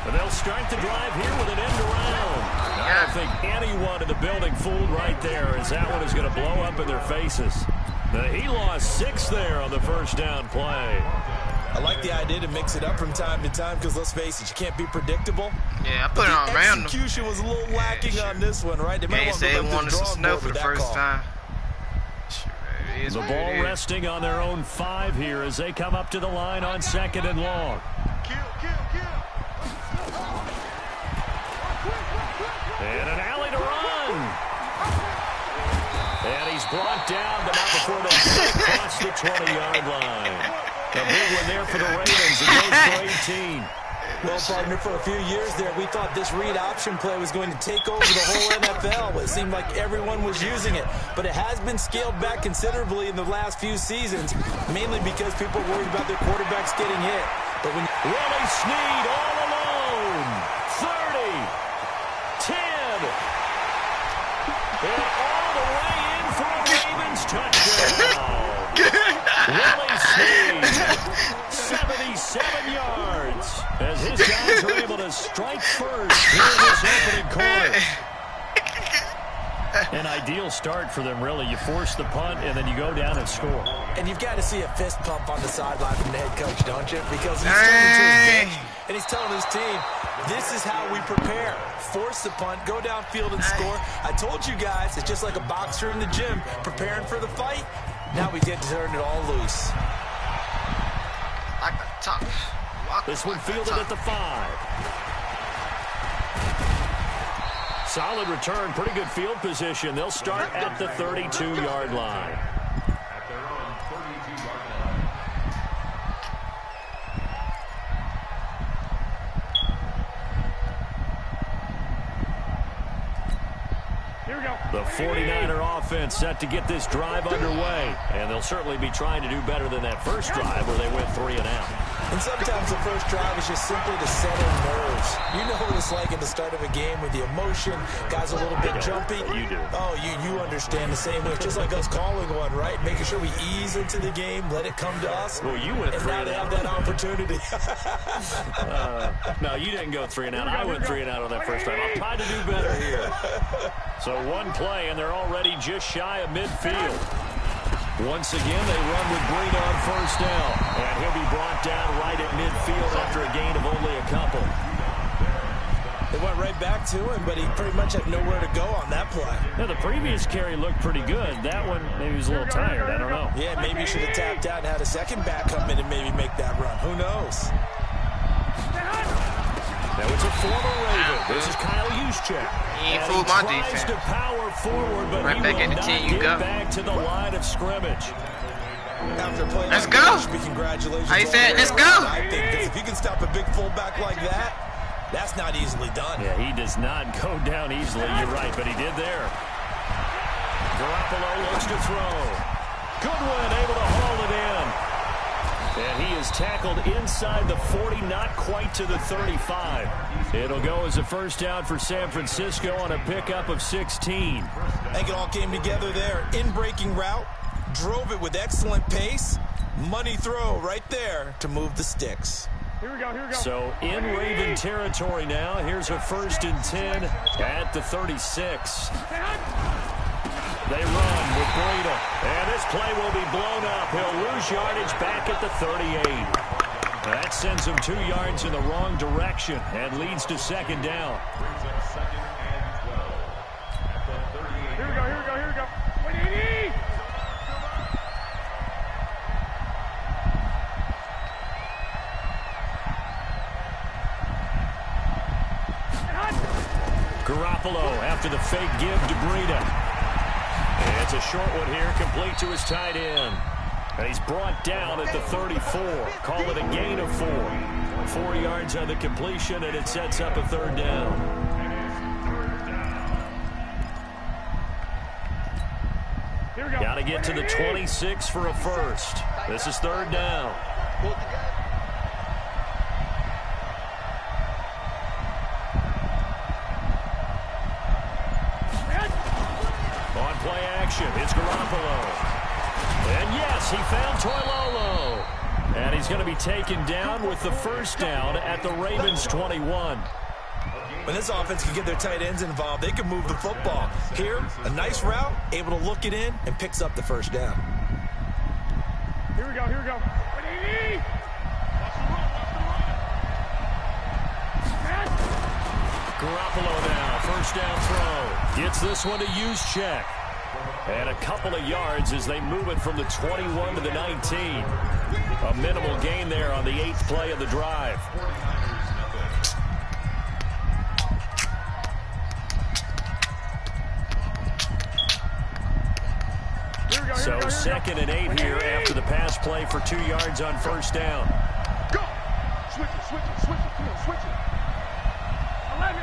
And they'll start the drive here with an end around. I don't think anyone in the building fooled right there, as that one is going to blow up in their faces. He lost 6 there on the first down play. I like the idea to mix it up from time to time because, let's face it, you can't be predictable. Yeah, I put it on random. Execution was a little lacking on this one, right? They might say they wanted some snow for the first time. The ball resting on their own 5 here as they come up to the line on 2nd and long. And an alley to run. And he's brought down, but not before they cross the 20-yard line. A big one there for the Ravens. It goes for 18. Well, partner, for a few years there, we thought this read option play was going to take over the whole NFL. It seemed like everyone was using it. But it has been scaled back considerably in the last few seasons, mainly because people are worried about their quarterbacks getting hit. But when Willie Snead all alone. 30. 10. And all the way in for a Ravens touchdown. Willie Snead, 77 yards, as his guys are able to strike first here in this opening quarter. An ideal start for them, really. You force the punt, and then you go down and score. And you've got to see a fist pump on the sideline from the head coach, don't you? Because he's turning to his bench, and he's telling his team, this is how we prepare. Force the punt, go downfield and score. I told you guys, it's just like a boxer in the gym preparing for the fight. Now we get to turn it all loose. Like a top. This one fielded at the 5. Solid return, pretty good field position. They'll start at the 32-yard line. The 49er offense set to get this drive underway, and they'll certainly be trying to do better than that first drive where they went 3 and out. And sometimes the first drive is just simply to settle nerves. You know what it's like at the start of a game with the emotion, guys a little bit jumpy. You do. Oh, you understand the same way. Just like us calling one, right? Making sure we ease into the game, let it come to us. Well, you went 3 and out. And now they have that opportunity. No, you didn't go 3 and out. I went 3 and out on that first drive. I'll try to do better here. So one play, and they're already just shy of midfield. Once again, they run with Breida on first down. And he'll be brought down right at midfield after a gain of only a couple. They went right back to him, but he pretty much had nowhere to go on that play. Now, the previous carry looked pretty good. That one, maybe he was a little tired. I don't know. Yeah, maybe he should have tapped out and had a second back come in and maybe make that run. Who knows? Now it's a former Raven. This is Kyle Juszczyk. He ain't fooled my defense. To power forward, but right he back will at the not 10 you get go. back to the line of scrimmage. After playing Let's like go. That, congratulations. I said, let's go. I think because if you can stop a big fullback like that, that's not easily done. Yeah, he does not go down easily. You're right, but he did there. Garoppolo looks to throw. Goodwin able to haul it in. And he is tackled inside the 40, not quite to the 35. It'll go as a first down for San Francisco on a pickup of 16. I think it all came together there. In-breaking route, drove it with excellent pace. Money throw right there to move the sticks. Here we go. So in Raven territory now. Here's a 1st and 10 at the 36. They run with Breida. And this play will be blown up. He'll lose yardage back at the 38. That sends him 2 yards in the wrong direction and leads to 2nd down. Here we go. Wait, Edie! Garoppolo after the fake give to Breida. And it's a short one here, complete to his tight end. And he's brought down at the 34. Call it a gain of 4. 4 yards on the completion, and it sets up a 3rd down. Got to get to the 26 for a first. This is 3rd down. formation. It's Garoppolo. And yes, he found Toilolo. And he's going to be taken down with the first down at the Ravens 21. When this offense can get their tight ends involved, they can move the football. Here, a nice route, able to look it in, and picks up the first down. Here we go, here we go. Garoppolo now, first down throw. Gets this one to Juszczyk. And a couple of yards as they move it from the 21 to the 19. A minimal gain there on the 8th play of the drive. So 2nd and 8 here after the pass play for 2 yards on first down. Go! Switch it, switch it, switch it, come on, switch it. 11.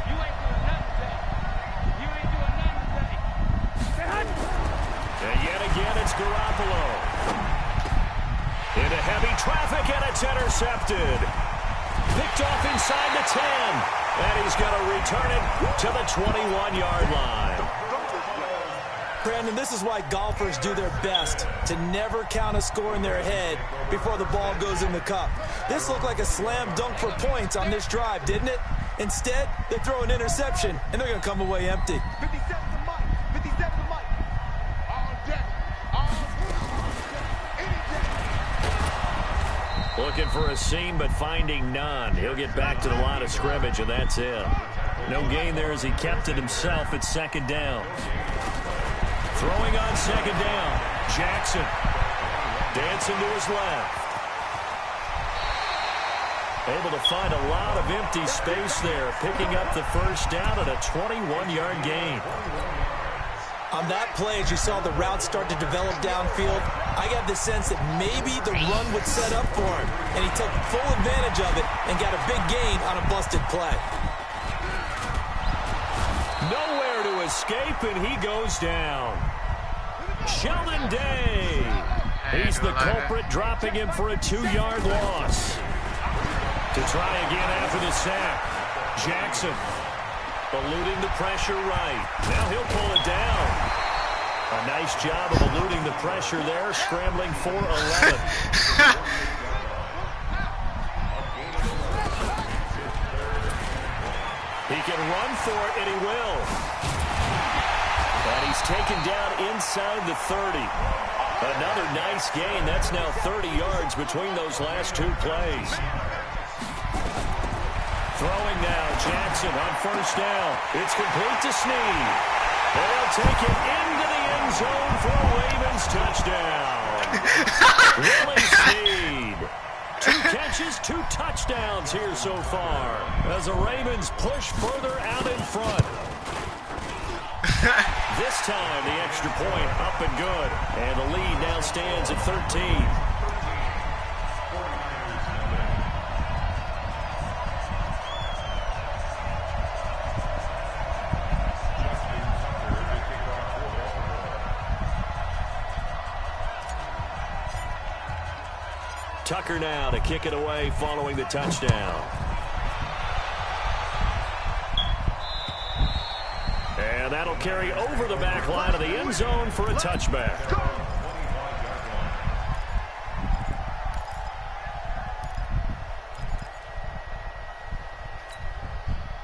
You ain't doing nothing today. You ain't doing nothing today. And yet again, it's Garoppolo. Into heavy traffic, and it's intercepted. Picked off inside the 10. And he's going to return it to the 21-yard line. Brandon, this is why golfers do their best to never count a score in their head before the ball goes in the cup. This looked like a slam dunk for points on this drive, didn't it? Instead, they throw an interception, and they're going to come away empty. 57 to Mike. 57 to Mike. All day. Any day. Looking for a seam, but finding none. He'll get back to the line of scrimmage, and that's it. No gain there as he kept it himself at 2nd down. Throwing on 2nd down. Jackson dancing to his left. Able to find a lot of empty space there, picking up the first down at a 21-yard gain. On that play, as you saw the route start to develop downfield, I got the sense that maybe the run would set up for him, and he took full advantage of it and got a big gain on a busted play. Nowhere to escape, and he goes down. Sheldon Day. He's the culprit, dropping him for a 2-yard loss. To try again after the sack. Jackson eluding the pressure right. Now he'll pull it down. A nice job of eluding the pressure there, scrambling for 11. He can run for it, and he will. And he's taken down inside the 30. Another nice gain. That's now 30 yards between those last 2 plays. Throwing now, Jackson on first down. It's complete to Snead. And they'll take it into the end zone for a Ravens touchdown. Willie Snead. 2 catches, 2 touchdowns here so far as the Ravens push further out in front. This time, the extra point up and good. And the lead now stands at 13. Tucker now to kick it away following the touchdown. And that'll carry over the back line of the end zone for a touchback.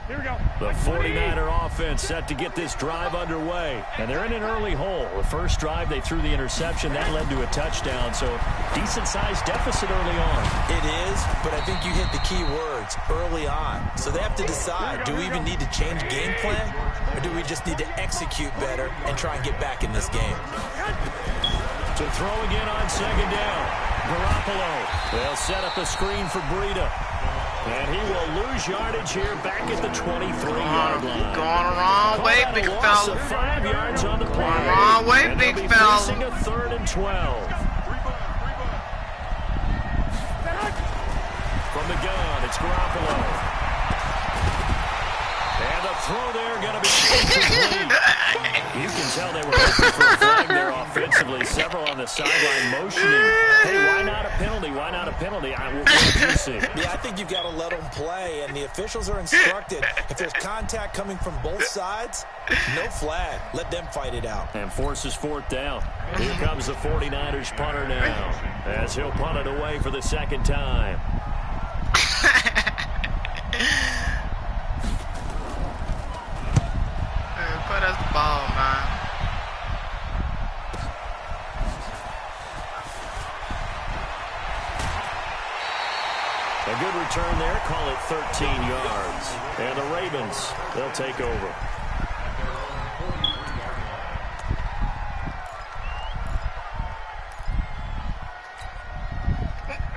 Here we go. The 49er offense set to get this drive underway. And they're in an early hole. The first drive, they threw the interception. That led to a touchdown. So decent-sized deficit early on. It is, but I think you hit the key words, early on. So they have to decide, do we even need to change game plan? Or do we just need to execute better and try and get back in this game? To throw again on 2nd down. Garoppolo. They'll set up a screen for Breida. And he will lose yardage here back at the 23-yard line. Going the wrong way, big fella. 5 yards on the play. Going the wrong way, and big they'll be fella. facing a 3rd and 12. From the gun, it's Garoppolo. And the throw there going to be incomplete. You can tell they were looking for a flag there offensively. Offensively, several on the sideline motioning. Hey, why not a penalty? Why not a penalty? What did you see? Yeah, I think you've got to let them play, and the officials are instructed. If there's contact coming from both sides, no flag. Let them fight it out. And forces fourth down. Here comes the 49ers punter now, as he'll punt it away for the second time. Put us the ball, man. A good return there. Call it 13 yards. And the Ravens, they'll take over.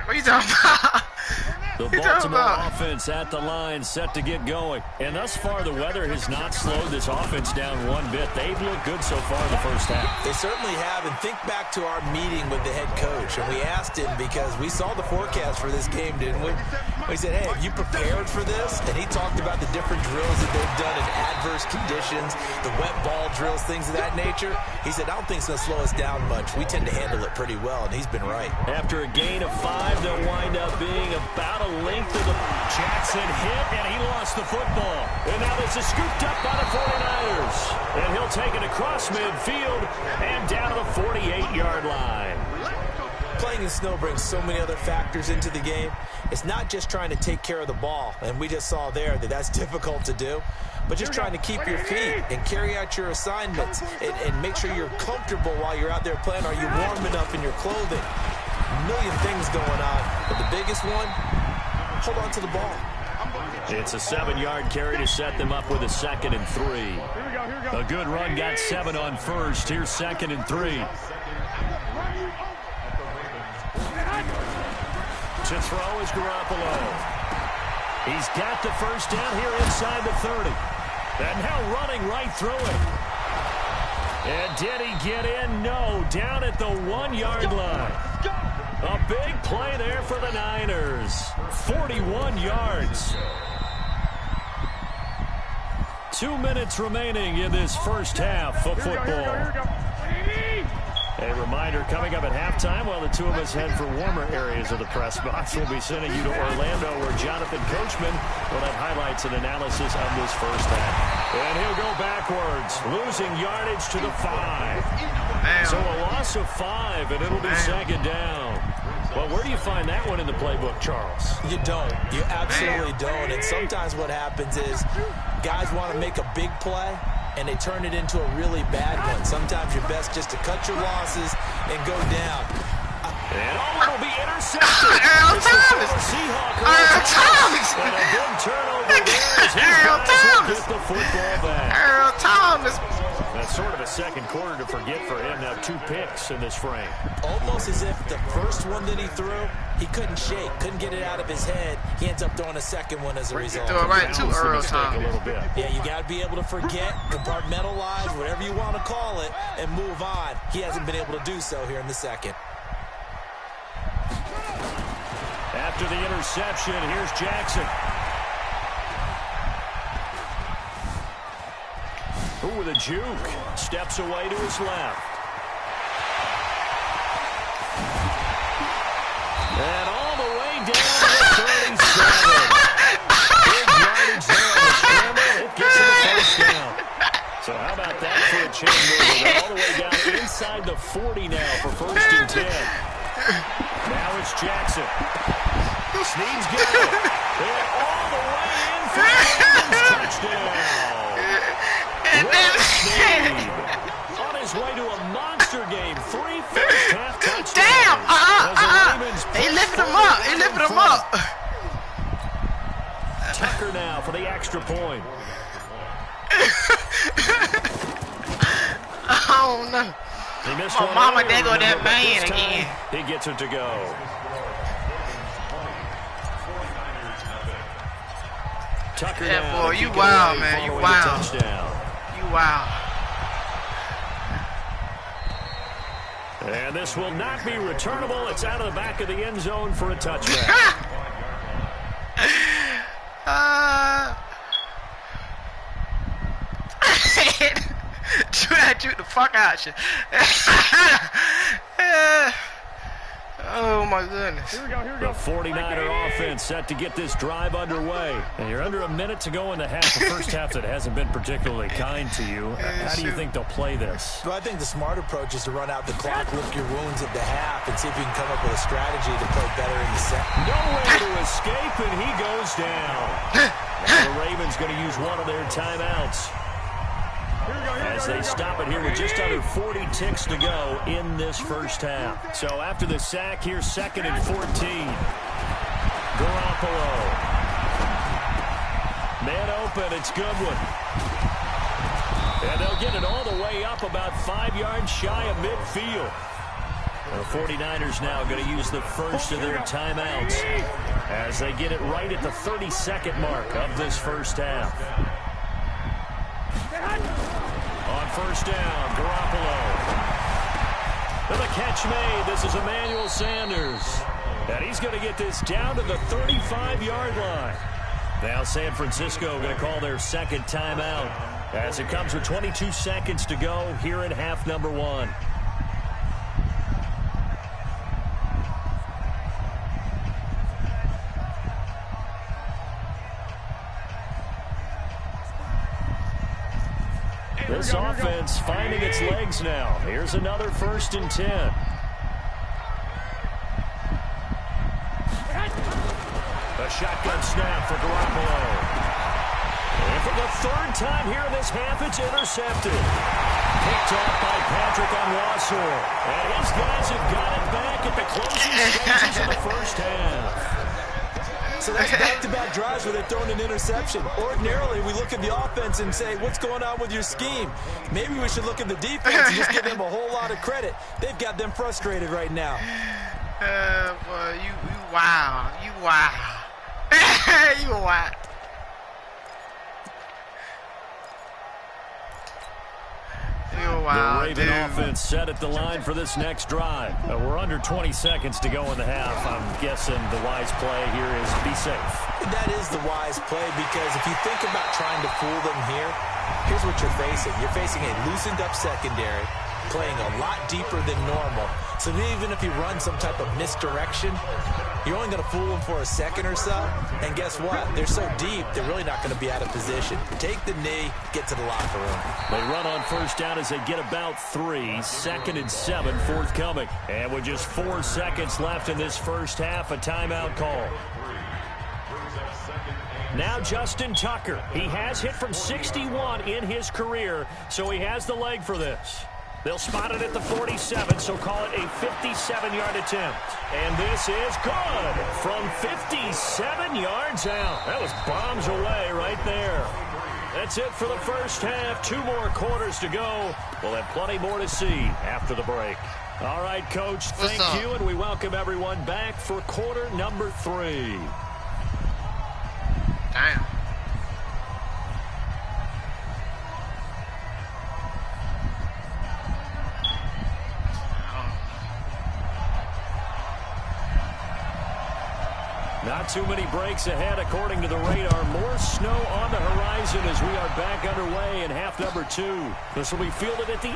What are you talking about? The Baltimore offense at the line, set to get going. And thus far, the weather has not slowed this offense down one bit. They've looked good so far in the first half. They certainly have. And think back to our meeting with the head coach. And we asked him, because we saw the forecast for this game, didn't we? We said, hey, have you prepared for this? And he talked about the different drills that they've done in adverse conditions, the wet ball drills, things of that nature. He said, I don't think it's going to slow us down much. We tend to handle it pretty well, and he's been right. After a gain of 5, they'll wind up being about a length of the Jackson hit, and he lost the football. And now this is scooped up by the 49ers. And he'll take it across midfield and down to the 48-yard line. Playing in snow brings so many other factors into the game. It's not just trying to take care of the ball, and we just saw there that that's difficult to do, but just trying to keep your feet and carry out your assignments and make sure you're comfortable while you're out there playing. Are you warm enough in your clothing? A million things going on, but the biggest one, hold on to the ball. It's a 7-yard carry to set them up with a 2nd and 3. A good run got 7 on first. Here's 2nd and 3. To throw is Garoppolo. He's got the first down here inside the 30. And now running right through it. And did he get in? No. Down at the 1-yard line. A big play there for the Niners. 41 yards. 2 minutes remaining in this first half of football. A reminder, coming up at halftime, while the two of us head for warmer areas of the press box, we'll be sending you to Orlando, where Jonathan Coachman will have highlights and analysis of this first half. And he'll go backwards, losing yardage to the 5. So a loss of 5, and it'll be 2nd down. Well, where do you find that one in the playbook, Charles? You don't. You absolutely don't. And sometimes what happens is guys want to make a big play, and they turn it into a really bad one. Sometimes you're best just to cut your losses and go down. And it'll be intercepted. Earl Thomas. Earl Thomas. And a big turnover there as Earl Thomas get the football back. Earl Thomas. That's sort of a second quarter to forget for him. Now 2 picks in this frame. Almost as if the first one that he threw, he couldn't shake, couldn't get it out of his head. He ends up throwing a second one as a result. Throw it right to Earl Thomas. A little bit. Yeah, you got to be able to forget, compartmentalize, whatever you want to call it, and move on. He hasn't been able to do so here in the second. After the interception, here's Jackson. Ooh, with a juke. Steps away to his left. And all the way down to the 37. Big yardage there on the scramble. It gets him the first down. So how about that for a chain move? All the way down inside the 40 now for 1st and 10. Now it's Jackson. Snead's got it. And all the way in for the Ravens touchdown. Snead on his way to a monster game. 3 first-half touchdowns. Damn! He lifted him up. He lifted him up. Tucker now for the extra point. Oh, no. He missed Oh, one mama, earlier, there go that remember, but man this time, again. He gets it to go. Tucker Yeah, now boy, to you kick it wild, away man. You following the wild. touchdown. You wow. And this will not be returnable. It's out of the back of the end zone for a touchdown. Shoot the fuck out you. Oh my goodness. Here we go. The 49er offense set to get this drive underway. And you're under a minute to go in the half. The first half that hasn't been particularly kind to you. How do you think they'll play this? Well, I think the smart approach is to run out the clock, lick your wounds at the half, and see if you can come up with a strategy to play better in the second. Nowhere to escape, and he goes down. Now the Ravens going to use one of their timeouts as they stop it here with just under 40 ticks to go in this first half. So after the sack, here's 2nd and 14. Garoppolo. Man open, it's Goodwin. And they'll get it all the way up about 5 yards shy of midfield. The 49ers now going to use the first of their timeouts as they get it right at the 32nd mark of this first half. On first down, Garoppolo. And the catch made. This is Emmanuel Sanders. And he's going to get this down to the 35-yard line. Now San Francisco going to call their second timeout as it comes with 22 seconds to go here in half number 1. This offense finding its legs now. Here's another 1st and 10. A shotgun snap for Garoppolo. And for the 3rd time here in this half, it's intercepted. Picked off by Patrick Onwuasor. And his guys have got it back at the closing stages of the first half. So that's back-to-back drives where they're throwing an interception. Ordinarily, we look at the offense and say, what's going on with your scheme? Maybe we should look at the defense and just give them a whole lot of credit. They've got them frustrated right now. Boy, you wow. You wow. You wow. The Raven offense set at the line for this next drive. We're under 20 seconds to go in the half. I'm guessing the wise play here is be safe. That is the wise play because if you think about trying to fool them here, here's what you're facing. You're facing a loosened up secondary, playing a lot deeper than normal. So even if you run some type of misdirection, you're only going to fool them for a second or so. And guess what? They're so deep, they're really not going to be out of position. Take the knee, get to the locker room. They run on first down as they get about 3. 2nd and 7 forthcoming. And with just 4 seconds left in this first half, a timeout call. Now Justin Tucker. He has hit from 61 in his career, so he has the leg for this. They'll spot it at the 47, so call it a 57-yard attempt. And this is good from 57 yards out. That was bombs away right there. That's it for the first half. 2 more quarters to go. We'll have plenty more to see after the break. All right, Coach, thank you, and we welcome everyone back for quarter number 3. Damn. Not too many breaks ahead according to the radar. More snow on the horizon as we are back underway in half number 2. This will be fielded at the 8.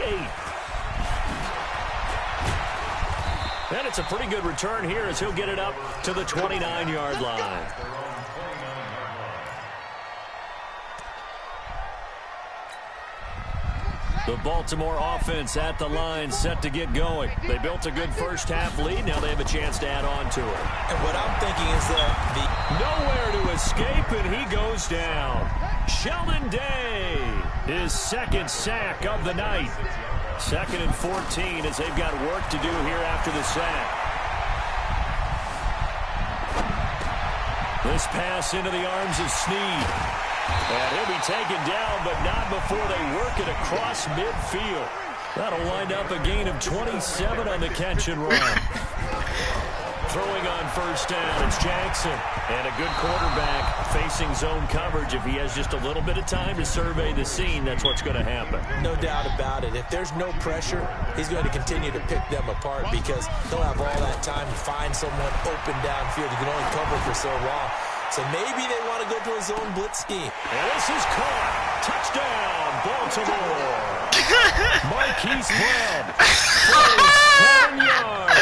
And it's a pretty good return here as he'll get it up to the 29-yard line. The Baltimore offense at the line, set to get going. They built a good first half lead. Now they have a chance to add on to it. And what I'm thinking is that nowhere to escape, and he goes down. Sheldon Day, his 2nd sack of the night. 2nd and 14 as they've got work to do here after the sack. This pass into the arms of Snead. And he'll be taken down, but not before they work it across midfield. That'll wind up a gain of 27 on the catch and run. Throwing on first down, it's Jackson. And a good quarterback facing zone coverage. If he has just a little bit of time to survey the scene, that's what's going to happen. No doubt about it. If there's no pressure, he's going to continue to pick them apart because he'll have all that time to find someone open downfield. You can only cover for so long. So maybe they want to go to a zone blitz scheme. And this is caught. Touchdown, Baltimore. Marquise Brown, 47 yards.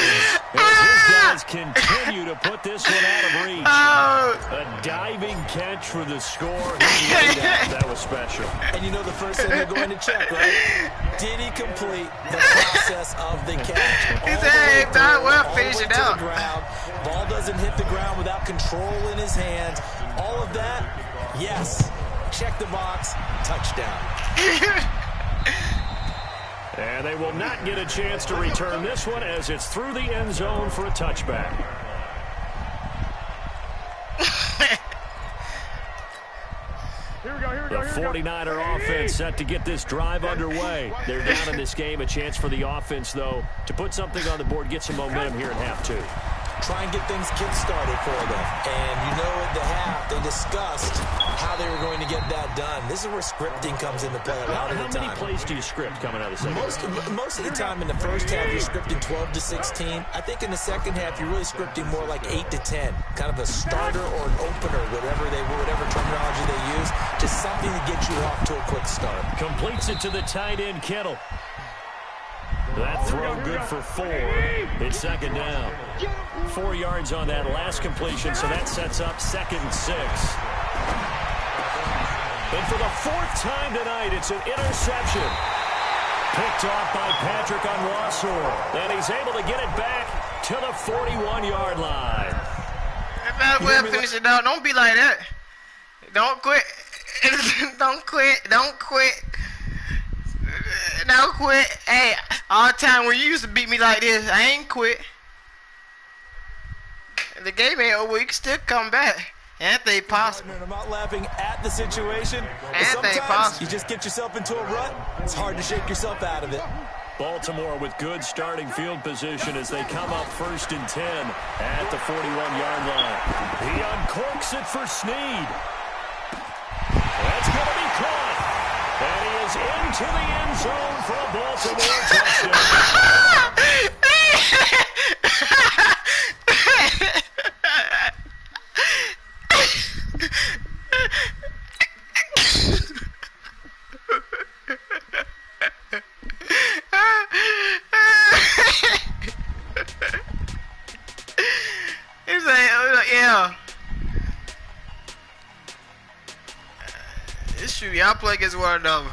As his guys continue to put this one out of reach. A diving catch for the score. He laid out. That was special. And you know the first thing they're going to check, right? Did he complete the process of the catch? He said, if not, well, finish it out. Ball doesn't hit the ground without control in his hands. All of that, yes. Check the box, touchdown. And they will not get a chance to return this one as it's through the end zone for a touchback. The 49er offense set to get this drive underway. They're down in this game. A chance for the offense, though, to put something on the board, get some momentum here in half two. Try and get things kick-started for them. And you know at the half, they discussed how they were going to get that done. This is where scripting comes into play a lot of the time. How many plays do you script coming out of the second? Most of the time in the first half, you're scripting 12 to 16. I think in the second half, you're really scripting more like 8 to 10. Kind of a starter or an opener, whatever terminology they use. Just something to get you off to a quick start. Completes it to the tight end, Kittle. That throw good for 4. It's second down. 4 yards on that last completion, so that sets up 2nd and 6. And for the 4th time tonight, it's an interception. Picked off by Patrick Onwuasor. And he's able to get it back to the 41-yard line. We'll finish it out. Don't be like that. Don't quit. Don't quit. Don't quit. Don't quit. Hey, all the time when you used to beat me like this, I ain't quit. The game ain't over. You can still come back. Anything possible. I'm not laughing at the situation. Anything possible. You just get yourself into a rut. It's hard to shake yourself out of it. Baltimore with good starting field position as they come up 1st and 10 at the 41-yard line. He uncorks it for Snead. That's going to be caught. And he is into the end zone for a Baltimore touchdown. He's like, yeah. This shoot, y'all play against one another.